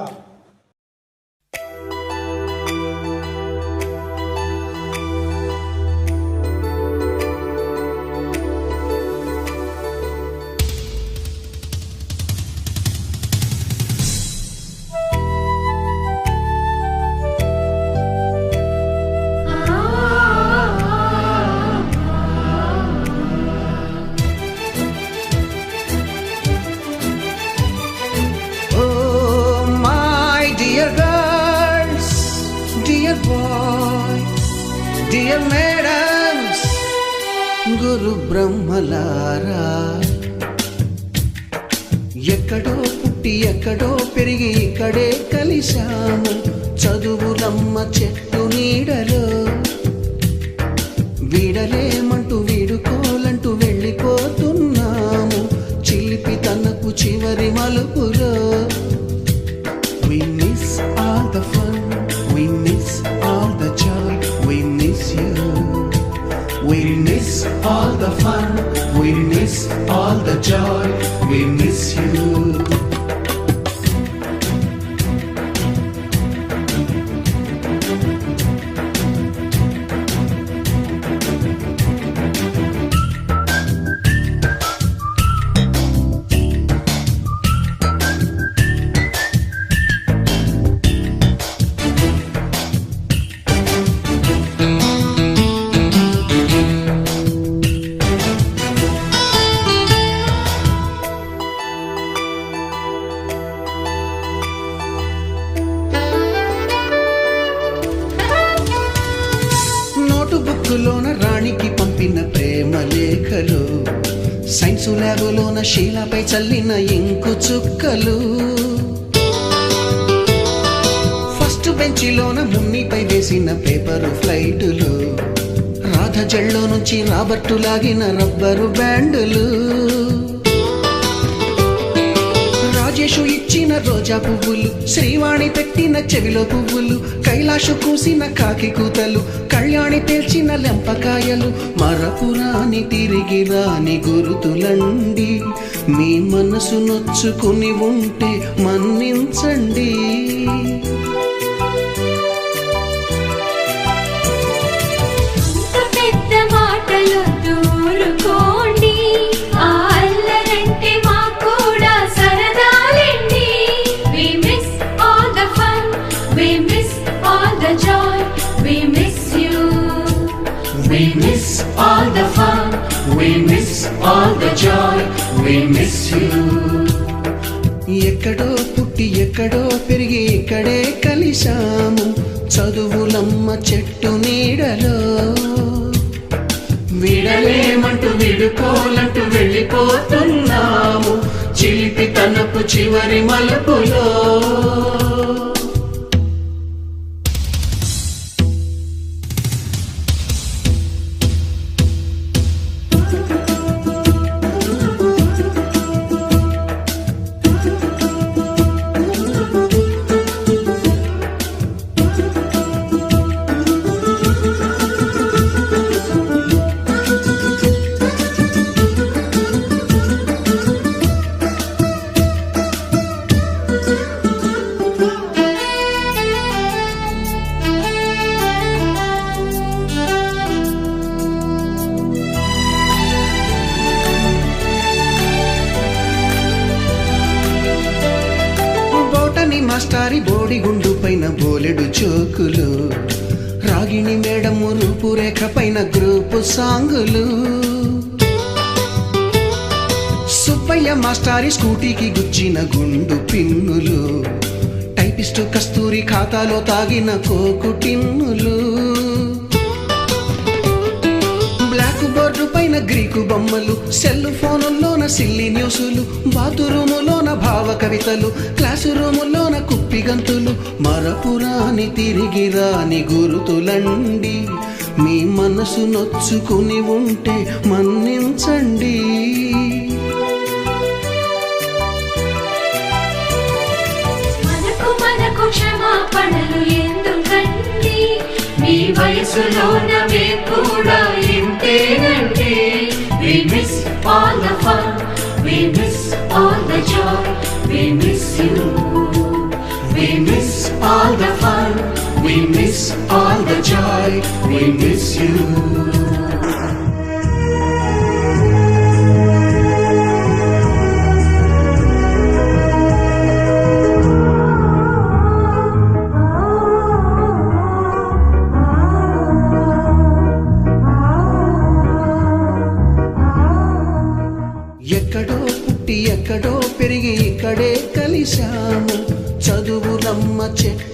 Dear madams, గురు బ్రహ్మలారా, ఎక్కడో పుట్టి ఎక్కడో పెరిగి ఇక్కడే కలిశాము చదువులమ్మ చెట్టు నీడలో వీడలేమంటూ వీడుకోలంటూ వెళ్ళిపోతున్నాము చిలిపి తనకు చివరి మలుపులో. We miss all the fun, we miss all the joy, we miss you. We miss all the fun, we miss all the joy, we miss you. బుక్కులోన రాణికి పంపిన ప్రేమ లేఖలు సైన్సు ల్యాబులోన శీలపై చల్లిన ఇంకు చుక్కలు ఫస్ట్ బెంచిలోన మున్నిపై వేసిన పేపరు ఫ్లైటులు రాధ జల్లో నుంచి రాబర్టు లాగిన rubber బ్యాండులు Rajesh ఇచ్చిన రోజా పువ్వులు శ్రీవాణి పెట్టిన చెవిలో పువ్వులు కైలాషు కూసిన కాకి కూతలు కళ్యాణి పేల్చిన లెంపకాయలు మరపురాని తిరిగి రాని గురుతులండి మీ మనసు నొచ్చుకుని ఉంటే మన్నించండి. పెద్ద మాటలు దూరుకోండి We miss all the fun, we miss all the joy, we miss you. ఎక్కడో పుట్టి ఎక్కడో పెరిగి ఇక్కడే కలిశాము చదువులమ్మ చెట్టు నీడలో విడలేమంటూ విడుకోలంటూ వెళ్ళిపోతున్నాము చిలిపి తనపు చివరి మలుపులో. మాస్టారి బోడిగుండు పైన బోలెడు చోకులు రాగిణి మేడము రూపురేఖ పైన గ్రూపు సాంగులు సుబ్బయ్య మాస్టారి స్కూటీకి గుచ్చిన గుండు పిన్నులు టైపిస్టు కస్తూరి ఖాతాలో తాగిన కోకు టిన్నులు బ్లాక్ బోర్డు పైన గ్రీకు బొమ్మలు సెల్ ఫోనుల్లోన సిల్లి న్యూసులు బాతురూములోన భావ కవితలు క్లాసు రూములోన కుప్పి గంతులు మరపురాని తిరిగి రాని గురుతులండి మీ మనసు నొచ్చుకుని ఉంటే మన్నించండి. మనకు క్షమాపణలు ఎందుకండి మీ వయసులోన మేము కూడా ఇంతేనండి. We miss all the fun, we miss all the joy, we miss you. We miss all the fun, we miss all the joy, we miss you. ఎక్కడో పుట్టి ఎక్కడో పెరిగి ఇక్కడే కలిశాము చదువులమ్మ చెట్టు